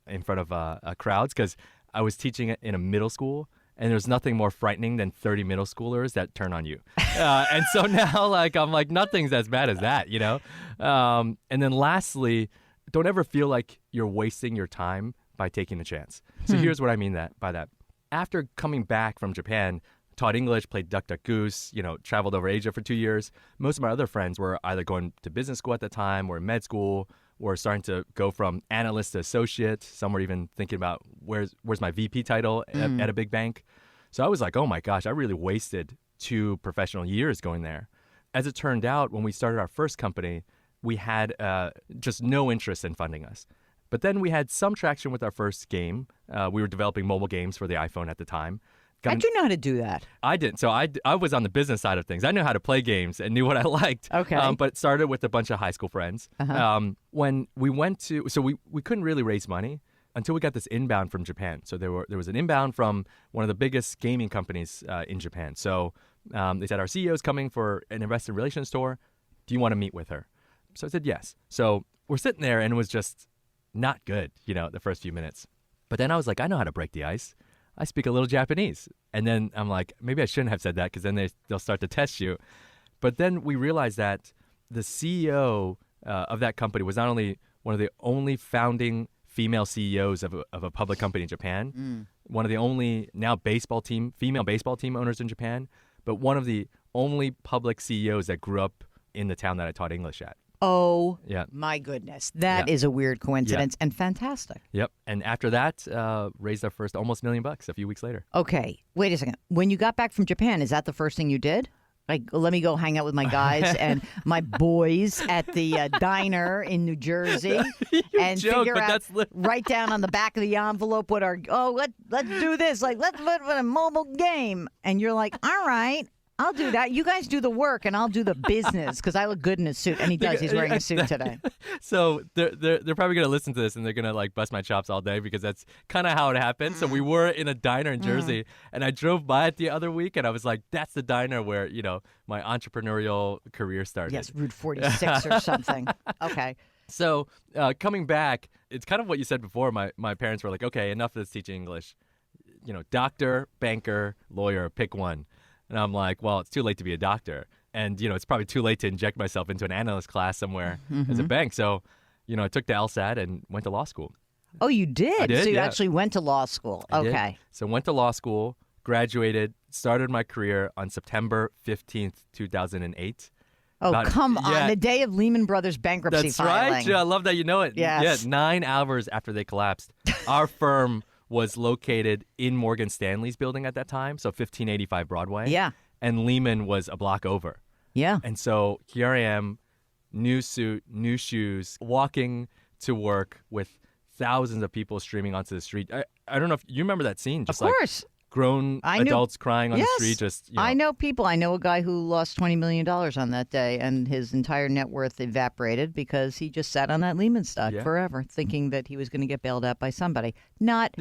in front of crowds, because I was teaching it in a middle school. And there's nothing more frightening than 30 middle schoolers that turn on you. And so now, I'm like, nothing's as bad as that, And then lastly, don't ever feel like you're wasting your time by taking a chance. So here's what I mean by that. After coming back from Japan, taught English, played Duck Duck Goose, traveled over Asia for 2 years. Most of my other friends were either going to business school at the time or med school, or starting to go from analyst to associate. Some were even thinking about where's my VP title at a big bank. So I was like, oh my gosh, I really wasted 2 professional years going there. As it turned out, when we started our first company, we had just no interest in funding us. But then we had some traction with our first game. We were developing mobile games for the iPhone at the time. How'd you know how to do that? I didn't. So I was on the business side of things. I knew how to play games and knew what I liked. Okay. But it started with a bunch of high school friends. When we went to, so we couldn't really raise money until we got this inbound from Japan. So there was an inbound from one of the biggest gaming companies in Japan. So they said, our CEO is coming for an investor relations tour. Do you want to meet with her? So I said yes. So we're sitting there and it was just not good, the first few minutes. But then I was like, I know how to break the ice. I speak a little Japanese. And then I'm like, maybe I shouldn't have said that because then they'll start to test you. But then we realized that the CEO of that company was not only one of the only founding female CEOs of a public company in Japan, one of the only now female baseball team owners in Japan, but one of the only public CEOs that grew up in the town that I taught English at. Oh, my goodness. That is a weird coincidence and fantastic. Yep. And after that, raised our first almost $1 million a few weeks later. Okay. Wait a second. When you got back from Japan, is that the first thing you did? Like, let me go hang out with my guys and my boys at the diner in New Jersey and figure out, write down on the back of the envelope let's do this. Like, let's put a mobile game. And you're like, all right. I'll do that. You guys do the work, and I'll do the business because I look good in a suit. And he does. He's wearing a suit today. So they're probably going to listen to this, and they're going to bust my chops all day because that's kind of how it happened. So we were in a diner in Jersey, and I drove by it the other week, and I was like, that's the diner where, my entrepreneurial career started. Yes, Route 46 or something. Okay. So coming back, it's kind of what you said before. My parents were like, okay, enough of this teaching English. Doctor, banker, lawyer, pick one. And I'm like, well, it's too late to be a doctor. And, it's probably too late to inject myself into an analyst class somewhere as a bank. So, I took the LSAT and went to law school. Oh, you did? I did, so you actually went to law school. I okay. Did. So went to law school, graduated, started my career on September 15th, 2008. Oh, come on. Yeah. The day of Lehman Brothers bankruptcy That's filing. right. Yeah, I love that you know it. Yes. Yeah, 9 hours after they collapsed. Our firm was located in Morgan Stanley's building at that time, so 1585 Broadway. Yeah. And Lehman was a block over. Yeah. And so here I am, new suit, new shoes, walking to work with thousands of people streaming onto the street. I don't know if you remember that scene. Just Of course. Like grown adults crying on the street. Just I know people. I know a guy who lost $20 million on that day, and his entire net worth evaporated because he just sat on that Lehman stock forever, thinking that he was going to get bailed out by somebody. Not.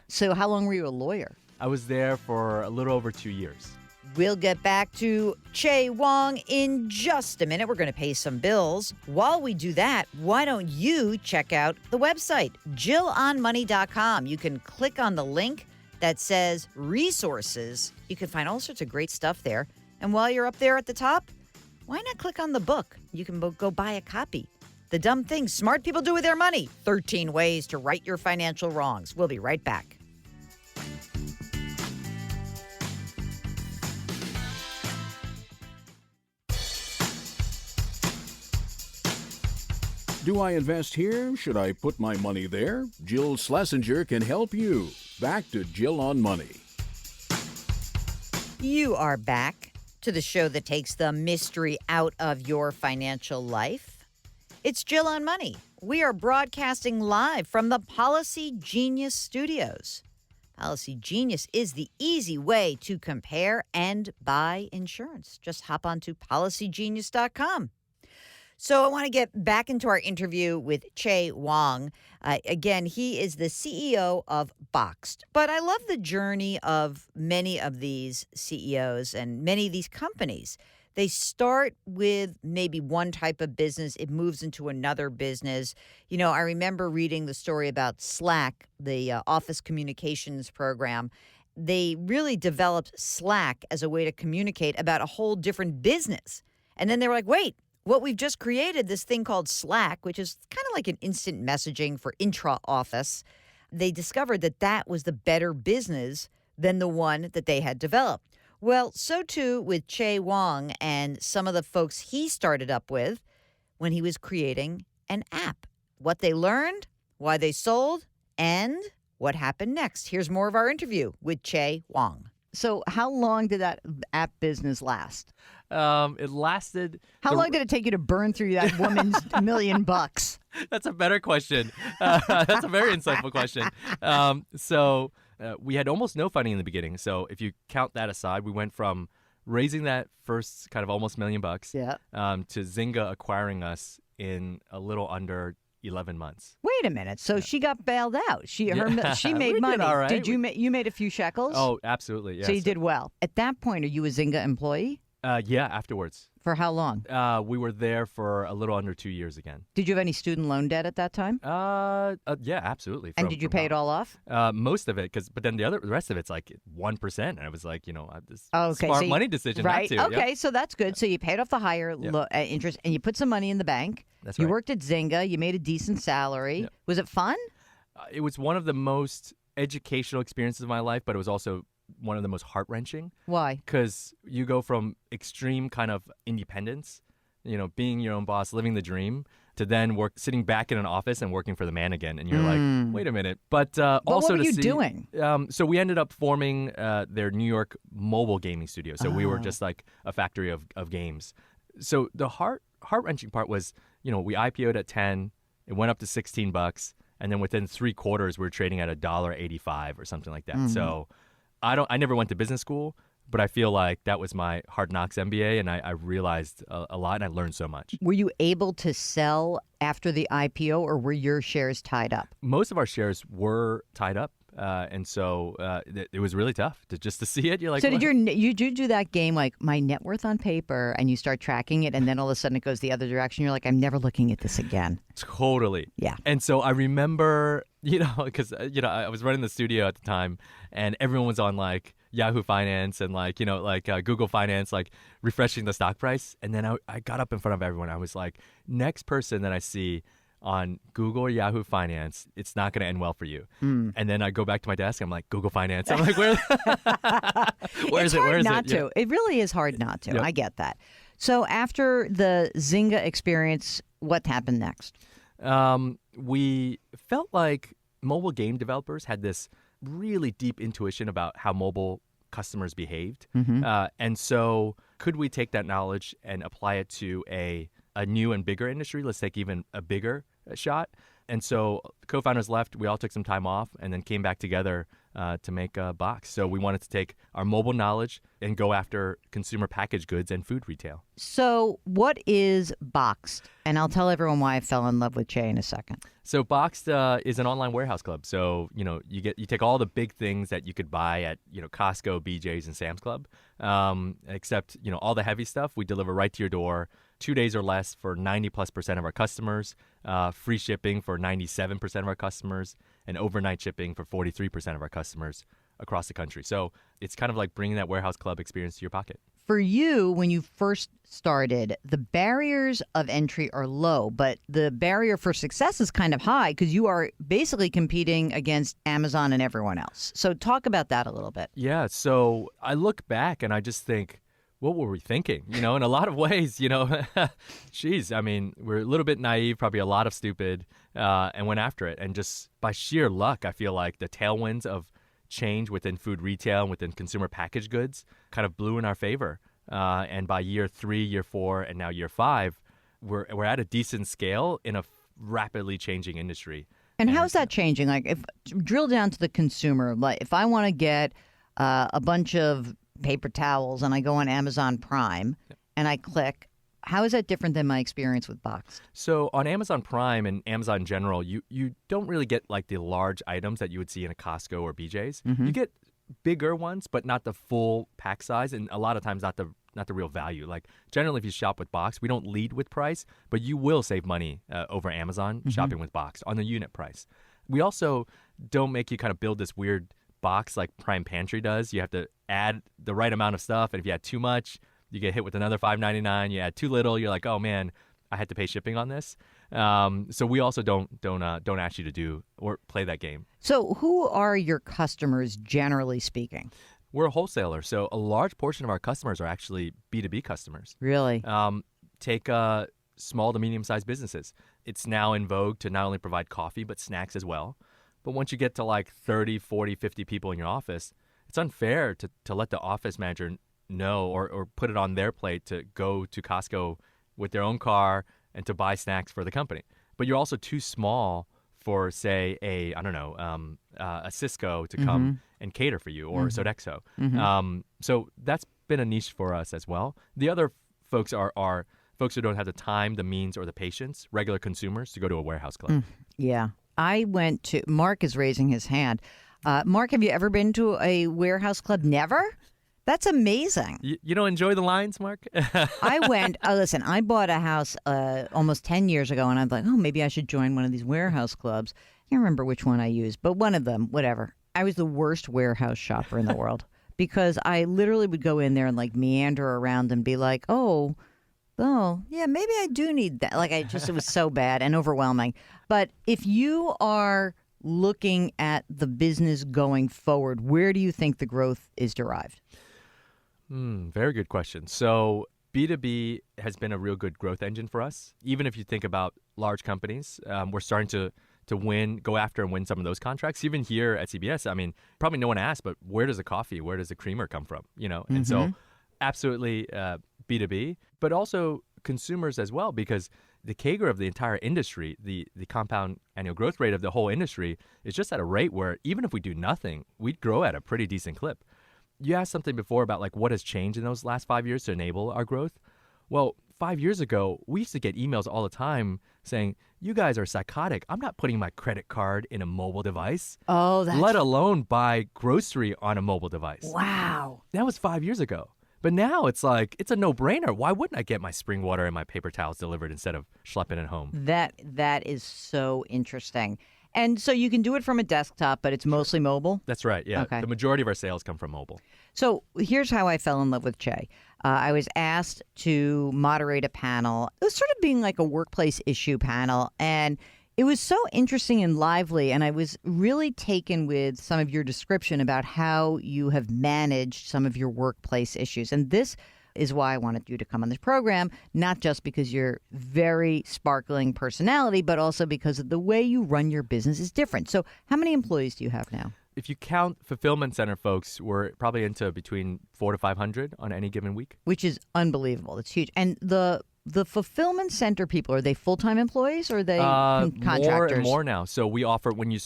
So how long were you a lawyer? I was there for a little over 2 years. We'll get back to Che Wong in just a minute. We're going to pay some bills. While we do that, why don't you check out the website, JillOnMoney.com. You can click on the link that says resources. You can find all sorts of great stuff there. And while you're up there at the top, why not click on the book? You can go buy a copy. The Dumb Things Smart People Do With Their Money, 13 Ways to Right Your Financial Wrongs. We'll be right back. Do I invest here? Should I put my money there? Jill Schlesinger can help you. Back to Jill on Money. You are back to the show that takes the mystery out of your financial life. It's Jill on Money. We are broadcasting live from the Policy Genius Studios. Policy Genius is the easy way to compare and buy insurance. Just hop onto policygenius.com. So I want to get back into our interview with Che Wong. Again, he is the CEO of Boxed. But I love the journey of many of these CEOs and many of these companies. They start with maybe one type of business. It moves into another business. You know, I remember reading the story about Slack, the office communications program. They really developed Slack as a way to communicate about a whole different business. And then they were like, wait. What we've just created, this thing called Slack, which is kind of like an instant messaging for intra-office, they discovered that that was the better business than the one that they had developed. Well, so too with Che Wong and some of the folks he started up with when he was creating an app. What they learned, why they sold, and what happened next. Here's more of our interview with Che Wong. So how long did that app business last? It lasted. How long did it take you to burn through that woman's $1 million? That's a better question. That's a very insightful question. So we had almost no funding in the beginning. So if you count that aside, we went from raising that first kind of almost $1 million to Zynga acquiring us in a little under 11 months. Wait a minute. So she got bailed out. She made We money. did all right. Did you made a few shekels? Oh, absolutely. Yes. So you did well. At that point, are you a Zynga employee? Yeah, afterwards. For how long? We were there for a little under 2 years again. Did you have any student loan debt at that time? Yeah, absolutely. And did you pay it all off? Most of it, but then the rest of it's like 1%. And I was like, this Okay, smart so money decision right? not to. Okay, Yep. so that's good. So you paid off the higher interest, and you put some money in the bank. That's You right. worked at Zynga. You made a decent salary. Yep. Was it fun? It was one of the most educational experiences of my life, but it was also one of the most heart-wrenching. Why? Because you go from extreme kind of independence, being your own boss, living the dream, to then sitting back in an office and working for the man again. And you're like, wait a minute. But also what were to you see, doing? So we ended up forming their New York mobile gaming studio. So we were just like a factory of games. So the heart-wrenching part was, we IPO'd at 10, it went up to $16, and then within 3 quarters we were trading at $1.85 or something like that. So I never went to business school, but I feel like that was my Hard Knocks MBA, and I realized a lot, and I learned so much. Were you able to sell after the IPO, or were your shares tied up? Most of our shares were tied up, and so it was really tough to see it. You're like, So what? did you do that game like my net worth on paper, and you start tracking it, and then all of a sudden it goes the other direction? You're like, I'm never looking at this again. Totally. Yeah. And so I remember, because I was running the studio at the time, and everyone was on like Yahoo Finance and Google Finance, like refreshing the stock price. And then I got up in front of everyone. I was like, next person that I see on Google or Yahoo Finance, it's not going to end well for you. And then I go back to my desk. I'm like, Google Finance. I'm like, where is it? Where is not it? to. It really is hard not to. Yep. I get that. So after the Zynga experience, what happened next? We felt like mobile game developers had this really deep intuition about how mobile customers behaved. And so could we take that knowledge and apply it to a new and bigger industry? Let's take even a bigger shot. And so co-founders left. We all took some time off and then came back together to make a box. So we wanted to take our mobile knowledge and go after consumer packaged goods and food retail. So what is Boxed? And I'll tell everyone why I fell in love with Jay in a second. So Boxed is an online warehouse club. So, you take all the big things that you could buy at, Costco, BJ's, and Sam's Club, except, all the heavy stuff we deliver right to your door, 2 days or less for 90+% of our customers, free shipping for 97% of our customers, and overnight shipping for 43% of our customers across the country. So it's kind of like bringing that warehouse club experience to your pocket. For you, when you first started, the barriers of entry are low, but the barrier for success is kind of high because you are basically competing against Amazon and everyone else. So talk about that a little bit. Yeah, so I look back and I just think, what were we thinking? In a lot of ways, geez, I mean, we're a little bit naive, probably a lot of stupid, and went after it. And just by sheer luck, I feel like the tailwinds of change within food retail and within consumer packaged goods kind of blew in our favor. And by year 3, year 4, and now year 5, we're at a decent scale in a rapidly changing industry. And how's that changing? Like, if drill down to the consumer, like if I want to get a bunch of paper towels and I go on Amazon Prime and I click, how is that different than my experience with Boxed? So on Amazon Prime and Amazon in general, you don't really get like the large items that you would see in a Costco or BJ's. You get bigger ones, but not the full pack size, and a lot of times not the real value. Like generally, if you shop with Boxed, we don't lead with price, but you will save money over Amazon shopping with Boxed on the unit price. We also don't make you kind of build this weird box like Prime Pantry does. You have to add the right amount of stuff, and if you add too much, you get hit with another $5.99. You add too little, you're like, oh man, I had to pay shipping on this. So we also don't ask you to do or play that game. So who are your customers, generally speaking? We're a wholesaler, so a large portion of our customers are actually B2B customers. Really? Take small to medium-sized businesses. It's now in vogue to not only provide coffee, but snacks as well. But once you get to like 30, 40, 50 people in your office, it's unfair to let the office manager know or put it on their plate to go to Costco with their own car and to buy snacks for the company. But you're also too small for, say, a Cisco to come and cater for you, or Sodexo. So that's been a niche for us as well. The other folks are folks who don't have the time, the means, or the patience, regular consumers, to go to a warehouse club. Yeah. I went to, Mark is raising his hand. Mark, have you ever been to a warehouse club? Never? That's amazing. You don't enjoy the lines, Mark? I went, listen, I bought a house almost 10 years ago, and I'm like, oh, maybe I should join one of these warehouse clubs. I can't remember which one I used, but one of them, whatever. I was the worst warehouse shopper in the world because I literally would go in there and like meander around and be like, oh, yeah, maybe I do need that. Like it was so bad and overwhelming. But if you are looking at the business going forward, where do you think the growth is derived? Very good question. So B2B has been a real good growth engine for us. Even if you think about large companies, we're starting to go after and win some of those contracts. Even here at CBS, I mean, probably no one asked, but where does the coffee, where does the creamer come from? And so absolutely B2B, but also consumers as well, because the CAGR of the entire industry, the compound annual growth rate of the whole industry, is just at a rate where even if we do nothing, we'd grow at a pretty decent clip. You asked something before about like what has changed in those last 5 years to enable our growth. Well, 5 years ago, we used to get emails all the time saying, you guys are psychotic. I'm not putting my credit card in a mobile device. Oh, let alone buy grocery on a mobile device. Wow. That was 5 years ago. But now it's like, it's a no-brainer. Why wouldn't I get my spring water and my paper towels delivered instead of schlepping it home? That is so interesting. And so you can do it from a desktop, but it's mostly mobile? That's right, yeah. Okay. The majority of our sales come from mobile. So here's how I fell in love with Jay. I was asked to moderate a panel. It was sort of being like a workplace issue panel, and it was so interesting and lively, and I was really taken with some of your description about how you have managed some of your workplace issues. And this is why I wanted you to come on this program, not just because you're very sparkling personality, but also because of the way you run your business is different. So how many employees do you have now? If you count fulfillment center folks, we're probably into between 400 to 500 on any given week. Which is unbelievable. It's huge. And the fulfillment center people, are they full-time employees or are they contractors? More and more now. So we offer, when you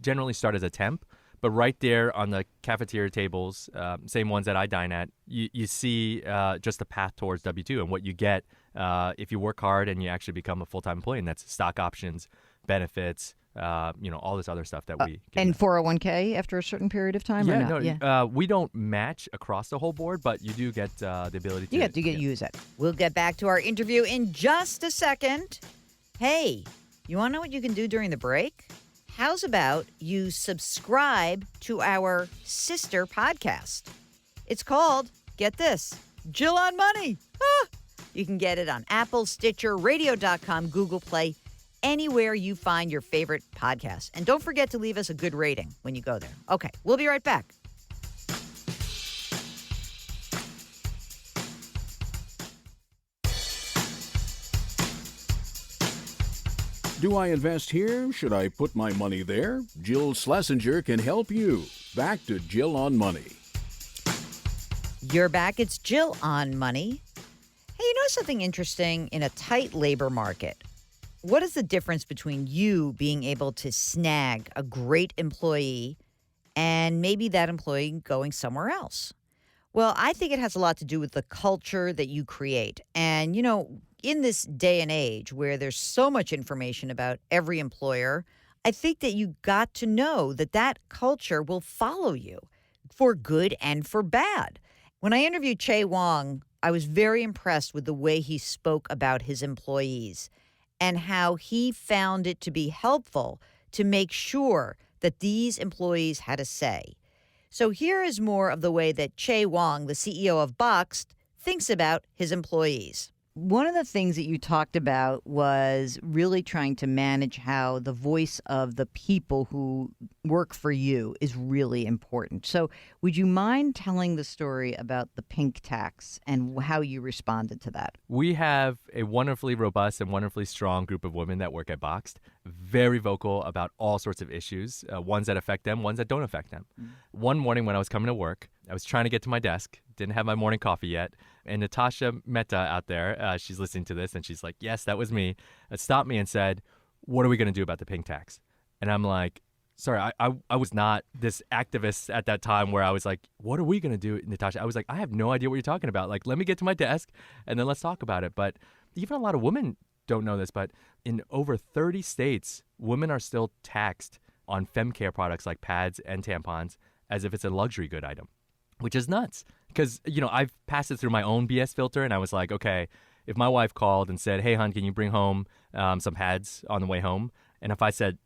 generally start as a temp, but right there on the cafeteria tables, same ones that I dine at, you see just the path towards W-2 and what you get if you work hard and you actually become a full-time employee. And that's stock options, benefits, all this other stuff that we give and them. 401k after a certain period of time? Yeah, or no? no, we don't match across the whole board, but you do get the ability to. You get to use it. We'll get back to our interview in just a second. Hey, you want to know what you can do during the break? How's about you subscribe to our sister podcast? It's called, get this, Jill on Money. You can get it on Apple, Stitcher, radio.com, Google Play, anywhere you find your favorite podcast. And don't forget to leave us a good rating when you go there. Okay, we'll be right back. Do I invest here? Should I put my money there? Jill Schlesinger can help you. Back to Jill on Money. You're back. It's Jill on Money. Hey, you know something interesting? In a tight labor market, what is the difference between you being able to snag a great employee and maybe that employee going somewhere else? Well, I think it has a lot to do with the culture that you create. And, in this day and age where there's so much information about every employer, I think that you got to know that culture will follow you for good and for bad. When I interviewed Che Wong, I was very impressed with the way he spoke about his employees and how he found it to be helpful to make sure that these employees had a say. So here is more of the way that Che Wong, the CEO of Boxed, thinks about his employees. One of the things that you talked about was really trying to manage how the voice of the people who work for you is really important. So would you mind telling the story about the pink tax and how you responded to that? We have a wonderfully robust and wonderfully strong group of women that work at Boxed, very vocal about all sorts of issues, ones that affect them, ones that don't affect them. One morning when I was coming to work, I was trying to get to my desk, didn't have my morning coffee yet, and Natasha Mehta out there, she's listening to this, and she's like, yes, that was me, stopped me and said, what are we going to do about the pink tax? And I'm like, sorry, I was not this activist at that time where I was like, what are we going to do, Natasha? I was like, I have no idea what you're talking about. Like, let me get to my desk, and then let's talk about it. But even a lot of women don't know this, but in over 30 states, women are still taxed on femcare products like pads and tampons as if it's a luxury good item, which is nuts. Because, I've passed it through my own BS filter, and I was like, okay, if my wife called and said, hey, hon, can you bring home some pads on the way home? And if I said,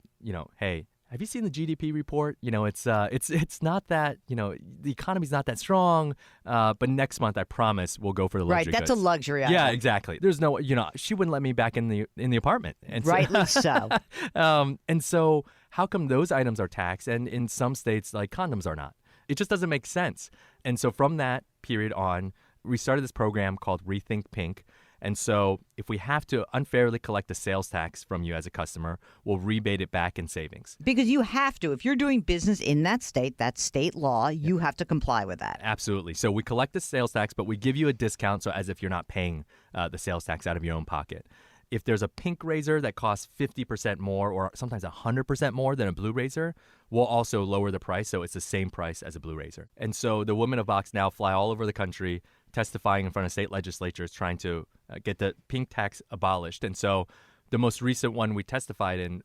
hey, have you seen the GDP report? It's not that, the economy's not that strong, but next month, I promise, we'll go for the luxury Right, that's goods. a luxury item. Yeah, exactly. There's no, she wouldn't let me back in the apartment. And Rightly so. And so how come those items are taxed and in some states, like condoms are not? It just doesn't make sense. And so from that period on, we started this program called Rethink Pink. And so if we have to unfairly collect a sales tax from you as a customer, we'll rebate it back in savings. Because you have to. If you're doing business in that state law, you have to comply with that. Absolutely. So we collect the sales tax, but we give you a discount so as if you're not paying the sales tax out of your own pocket. If there's a pink razor that costs 50% more or sometimes 100% more than a blue razor, we'll also lower the price so it's the same price as a blue razor. And so the women of Box now fly all over the country testifying in front of state legislatures trying to get the pink tax abolished. And so the most recent one we testified in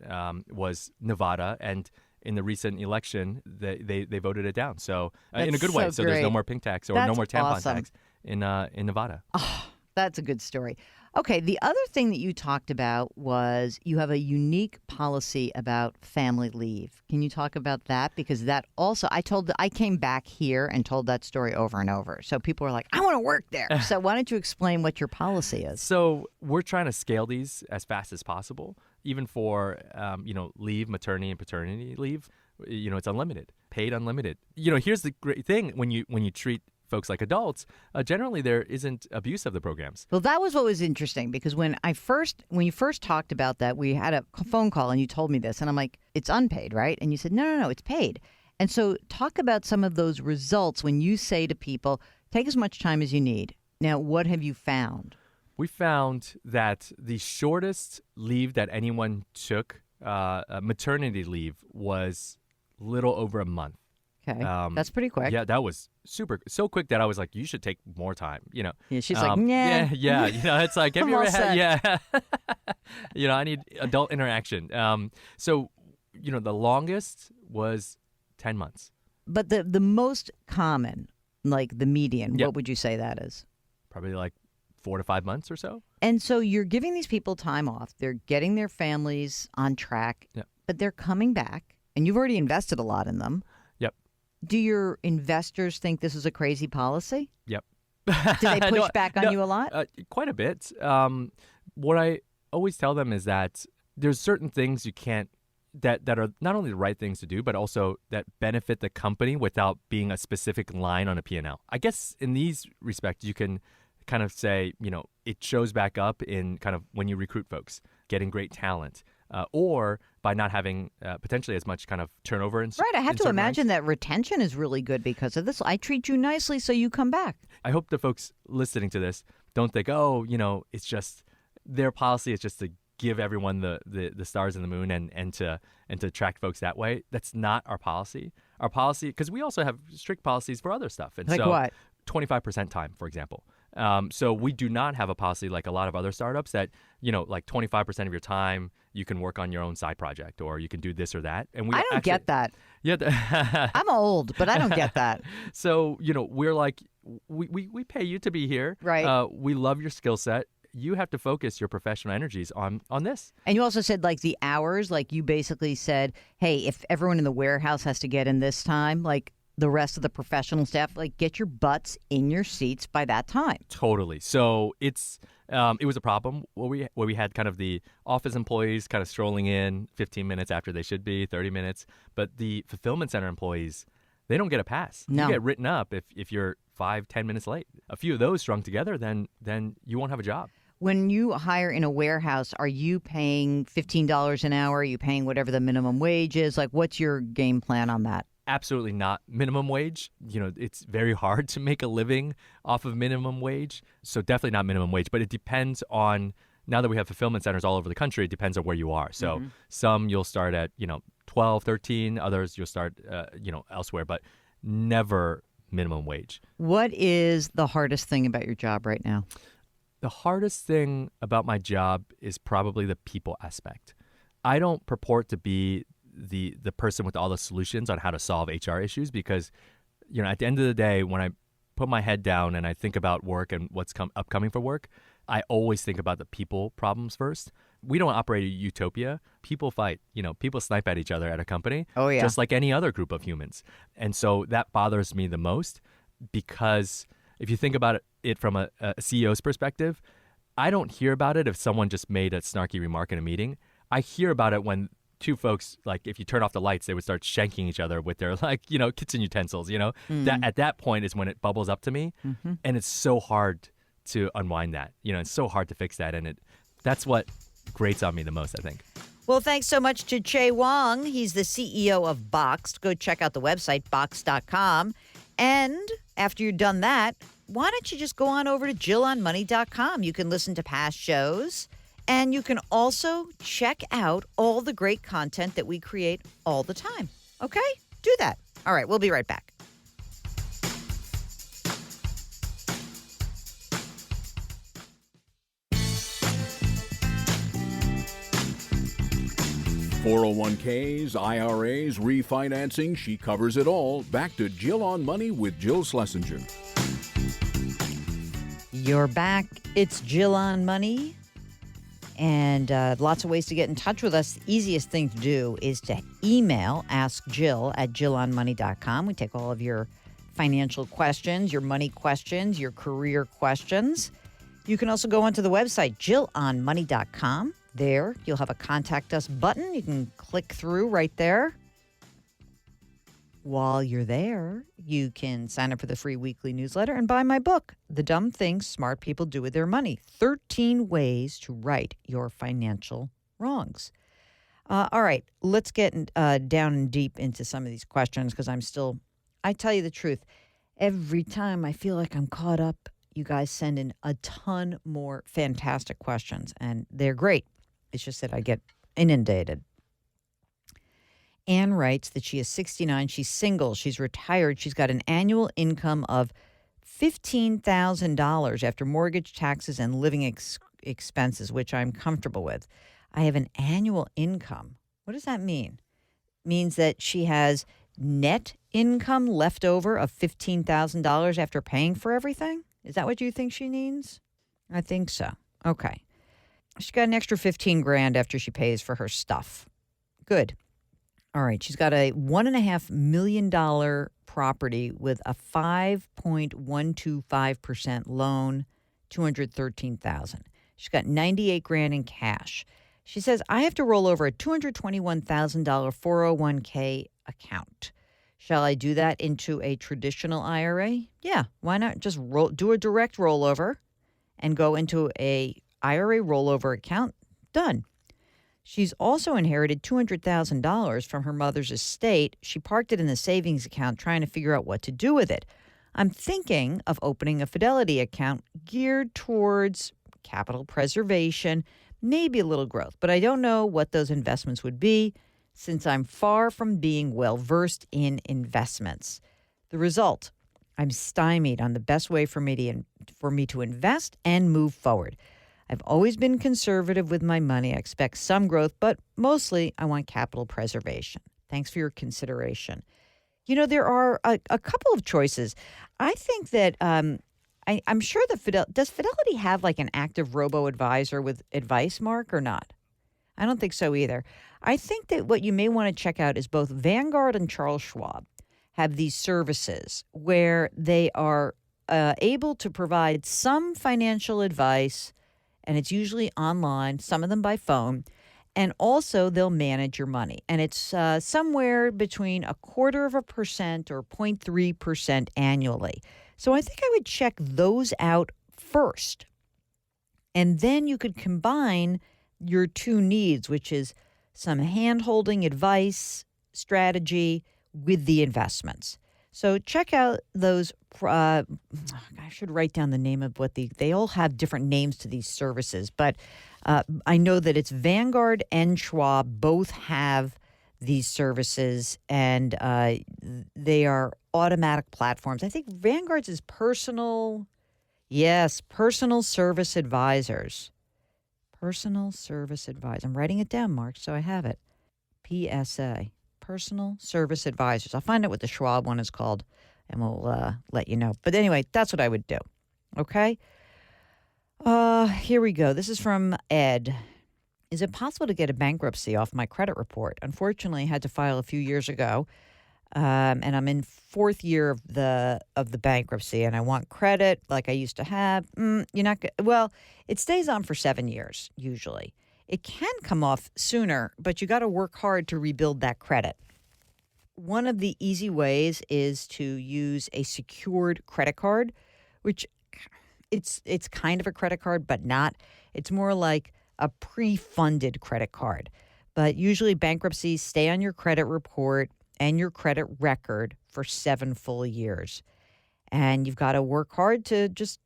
was Nevada, and in the recent election, they voted it down. So in a good way. So there's no more pink tax or no more tampon tax in Nevada. Oh, that's a good story. Okay, the other thing that you talked about was you have a unique policy about family leave. Can you talk about that? Because that also, I came back here and told that story over and over. So people are like, I want to work there. So why don't you explain what your policy is? So we're trying to scale these as fast as possible, even for, leave, maternity and paternity leave. It's unlimited, paid unlimited. Here's the great thing when you treat folks like adults, generally there isn't abuse of the programs. Well, that was what was interesting because when you first talked about that, we had a phone call and you told me this, and I'm like, it's unpaid, right? And you said, no, it's paid. And so talk about some of those results when you say to people, take as much time as you need. Now, what have you found? We found that the shortest leave that anyone took, maternity leave, was little over a month. Okay, that's pretty quick. Yeah, that was so quick that I was like, you should take more time. Yeah, she's like, nah. Yeah. It's like, have you ever had? Yeah. I need adult interaction. So, the longest was 10 months. But the most common, like the median, Yep. what would you say that is? Probably like 4 to 5 months or so. And so you're giving these people time off. They're getting their families on track, Yep. but they're coming back, and you've already invested a lot in them. Yep. Do your investors think this is a crazy policy? Yep. Do they push back on you a lot? Quite a bit. What I always tell them is that there's certain things you can't, that are not only the right things to do, but also that benefit the company without being a specific line on a P&L. I guess in these respects, you can kind of say, it shows back up in kind of when you recruit folks, getting great talent, or by not having potentially as much kind of turnover in Right. I have in to certain imagine ranks. that retention is really good because of this. I treat you nicely, so you come back. I hope the folks listening to this don't think, it's just their policy is just to give everyone the stars and the moon and to attract folks that way. That's not our policy. Our policy, because we also have strict policies for other stuff. And Like so what? 25% time, for example. So we do not have a policy like a lot of other startups that, like 25% of your time you can work on your own side project or you can do this or that. And we I don't get that. Yeah. I'm old, but I don't get that. So, we're like, we pay you to be here. Right. We love your skill set. You have to focus your professional energies on this. And you also said like the hours, like you basically said, hey, if everyone in the warehouse has to get in this time, like the rest of the professional staff, like get your butts in your seats by that time. Totally. So it was a problem where we had kind of the office employees kind of strolling in 15 minutes after they should be, 30 minutes. But the fulfillment center employees, they don't get a pass. No. You get written up if you're 5-10 minutes late. A few of those strung together, then you won't have a job. When you hire in a warehouse, are you paying $15 an hour? Are you paying whatever the minimum wage is? Like, what's your game plan on that? Absolutely not minimum wage. It's very hard to make a living off of minimum wage. So definitely not minimum wage, but it depends on, now that we have fulfillment centers all over the country, it depends on where you are. So some you'll start at, 12, 13, others you'll start, elsewhere, but never minimum wage. What is the hardest thing about your job right now? The hardest thing about my job is probably the people aspect. I don't purport to be the person with all the solutions on how to solve HR issues because, at the end of the day, when I put my head down and I think about work and what's upcoming for work, I always think about the people problems first. We don't operate a utopia. People fight. People snipe at each other at a company. Oh, yeah. Just like any other group of humans. And so that bothers me the most because if you think about it from a CEO's perspective, I don't hear about it if someone just made a snarky remark in a meeting. I hear about it when two folks, like if you turn off the lights, they would start shanking each other with their kitchen utensils, That at that point is when it bubbles up to me. Mm-hmm. And it's so hard to unwind that. It's so hard to fix that. And that's what grates on me the most, I think. Well, thanks so much to Che Wong. He's the CEO of Boxed. Go check out the website, boxed.com. And after you've done that, why don't you just go on over to jillonmoney.com? You can listen to past shows, and you can also check out all the great content that we create all the time. Okay? Do that. All right, we'll be right back. (401ks, IRAs, refinancing, she covers it all. Back to Jill on Money with Jill Schlesinger. You're back. It's Jill on Money. And lots of ways to get in touch with us. The easiest thing to do is to email askjill@jillonmoney.com. We take all of your financial questions, your money questions, your career questions. You can also go onto the website, jillonmoney.com. There, you'll have a Contact Us button. You can click through right there. While you're there, you can sign up for the free weekly newsletter and buy my book, The Dumb Things Smart People Do With Their Money, 13 Ways to Right Your Financial Wrongs. All right, let's get down and deep into some of these questions because I tell you the truth, every time I feel like I'm caught up, you guys send in a ton more fantastic questions, and they're great. It's just that I get inundated. Anne writes that she is 69. She's single. She's retired. She's got an annual income of $15,000 after mortgage, taxes, and living expenses, which I'm comfortable with. I have an annual income. What does that mean? It means that she has net income left over of $15,000 after paying for everything? Is that what you think she means? I think so. Okay. She got an extra 15 grand after she pays for her stuff. Good. All right. She's got a $1.5 million property with a 5.125% loan, $213,000. She's got 98 grand in cash. She says, I have to roll over a $221,000 401k account. Shall I do that into a traditional IRA? Yeah, why not just do a direct rollover and go into a IRA rollover account? Done. She's also inherited $200,000 from her mother's estate. She parked it in the savings account trying to figure out what to do with it. I'm thinking of opening a Fidelity account geared towards capital preservation, maybe a little growth, but I don't know what those investments would be since I'm far from being well-versed in investments. The result, I'm stymied on the best way for me to invest and move forward. I've always been conservative with my money. I expect some growth, but mostly I want capital preservation. Thanks for your consideration. You know, there are a couple of choices. I think that I'm sure does Fidelity have like an active robo-advisor with advice, Mark, or not? I don't think so either. I think that what you may want to check out is both Vanguard and Charles Schwab have these services where they are able to provide some financial advice, and it's usually online, some of them by phone, and also they'll manage your money. And it's somewhere between 0.25% or 0.3% annually. So I think I would check those out first. And then you could combine your two needs, which is some hand-holding advice strategy with the investments. So check out those. I should write down the name of what they all have different names to these services, but I know that it's Vanguard and Schwab both have these services, and they are automatic platforms. I think Vanguard's is personal service advisors. Personal service advisor. I'm writing it down, Mark, so I have it. PSA. Personal Service Advisors. I'll find out what the Schwab one is called, and we'll let you know. But anyway, that's what I would do. Okay? Here we go. This is from Ed. Is it possible to get a bankruptcy off my credit report? Unfortunately, I had to file a few years ago, and I'm in fourth year of the bankruptcy, and I want credit like I used to have. It stays on for 7 years, usually. It can come off sooner, but you got to work hard to rebuild that credit. One of the easy ways is to use a secured credit card, which it's kind of a credit card, but not. It's more like a pre-funded credit card. But usually bankruptcies stay on your credit report and your credit record for 7 full years. And you've got to work hard to just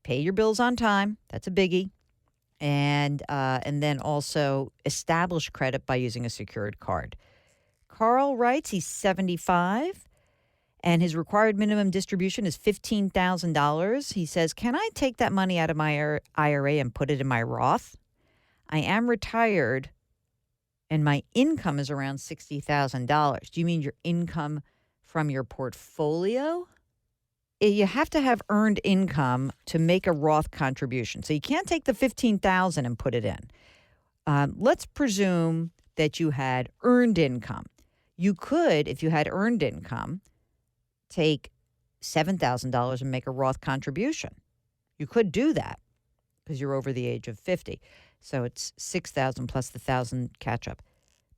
pay your bills on time. That's a biggie. And then also establish credit by using a secured card. Carl writes he's 75, and his required minimum distribution is $15,000. He says, can I take that money out of my IRA and put it in my Roth? I am retired, and my income is around $60,000. Do you mean your income from your portfolio? You have to have earned income to make a Roth contribution. So you can't take the $15,000 and put it in. Let's presume that you had earned income. You could, if you had earned income, take $7,000 and make a Roth contribution. You could do that because you're over the age of 50. So it's $6,000 plus the $1,000 catch up.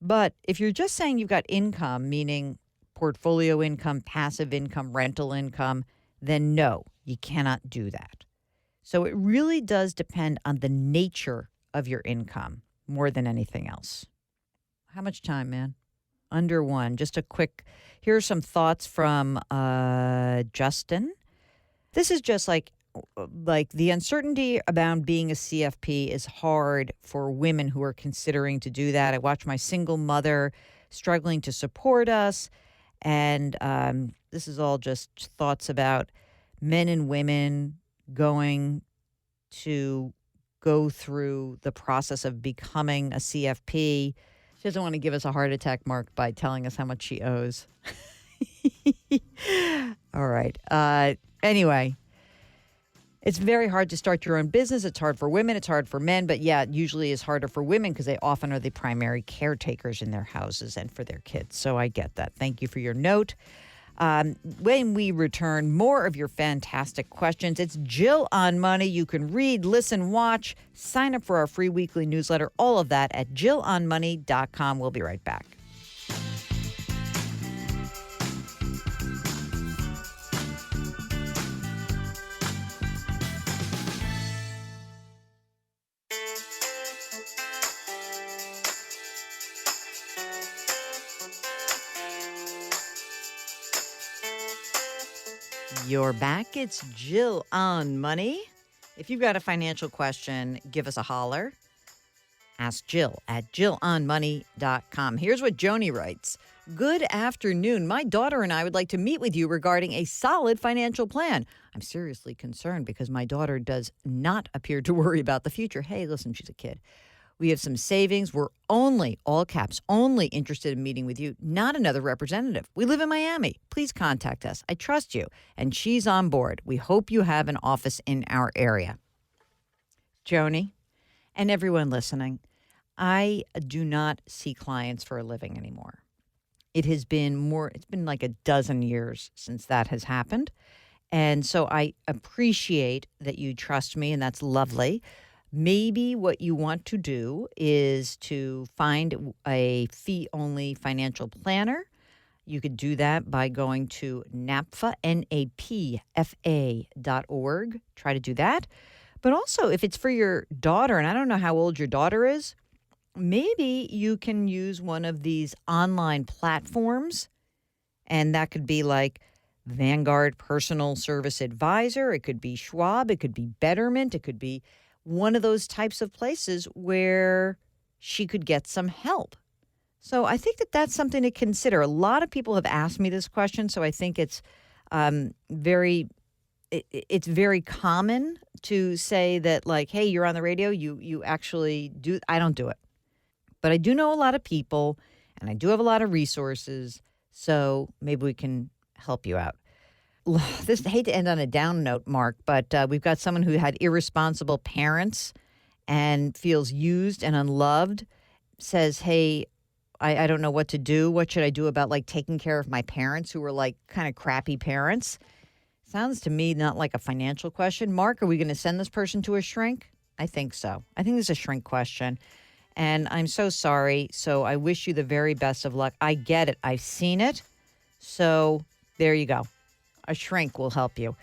But if you're just saying you've got income, meaning portfolio income, passive income, rental income, then no, you cannot do that. So it really does depend on the nature of your income more than anything else. How much time, man? Under one. Just a quick, here are some thoughts from Justin. This is just like the uncertainty about being a CFP is hard for women who are considering to do that. I watch my single mother struggling to support us. And this is all just thoughts about men and women going to go through the process of becoming a CFP. She doesn't want to give us a heart attack, Mark, by telling us how much she owes. All right. Anyway, it's very hard to start your own business. It's hard for women. It's hard for men. But yeah, it usually is harder for women because they often are the primary caretakers in their houses and for their kids. So I get that. Thank you for your note. When we return, more of your fantastic questions. It's Jill on Money. You can read, listen, watch, sign up for our free weekly newsletter. All of that at jillonmoney.com. We'll be right back. You're back. It's Jill on Money. If you've got a financial question, give us a holler. Ask Jill at jillonmoney.com. Here's what Joni writes. Good afternoon. My daughter and I would like to meet with you regarding a solid financial plan. I'm seriously concerned because my daughter does not appear to worry about the future. Hey, listen, she's a kid. We have some savings. We're only, all caps, only interested in meeting with you, not another representative. We live in Miami. Please contact us. I trust you. And she's on board. We hope you have an office in our area. Joni, and everyone listening, I do not see clients for a living anymore. It's been like a dozen years since that has happened. And so I appreciate that you trust me, and that's lovely. Maybe what you want to do is to find a fee-only financial planner. You could do that by going to NAPFA, NAPFA.org. Try to do that. But also, if it's for your daughter, and I don't know how old your daughter is, maybe you can use one of these online platforms, and that could be like Vanguard Personal Service Advisor. It could be Schwab. It could be Betterment. It could be one of those types of places where she could get some help. So I think that that's something to consider. A lot of people have asked me this question, so I think it's very common to say that, like, hey, you're on the radio, you actually do. I don't do it. But I do know a lot of people, and I do have a lot of resources, so maybe we can help you out. I hate to end on a down note, Mark, but we've got someone who had irresponsible parents and feels used and unloved, says, hey, I don't know what to do. What should I do about, like, taking care of my parents who were, like, kind of crappy parents? Sounds to me not like a financial question. Mark, are we going to send this person to a shrink? I think so. I think it's a shrink question. And I'm so sorry. So I wish you the very best of luck. I get it. I've seen it. So there you go. A shrink will help you.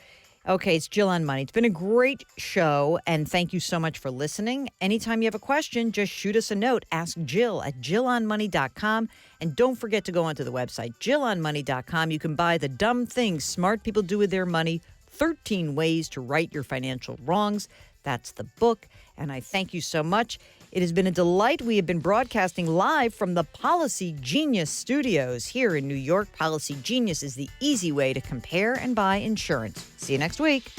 Okay, it's Jill on Money. It's been a great show, and thank you so much for listening. Anytime you have a question, just shoot us a note. Ask Jill at jillonmoney.com. And don't forget to go onto the website, jillonmoney.com. You can buy The Dumb Things Smart People Do With Their Money, 13 Ways to Right Your Financial Wrongs. That's the book, and I thank you so much. It has been a delight. We have been broadcasting live from the Policy Genius studios here in New York. Policy Genius is the easy way to compare and buy insurance. See you next week.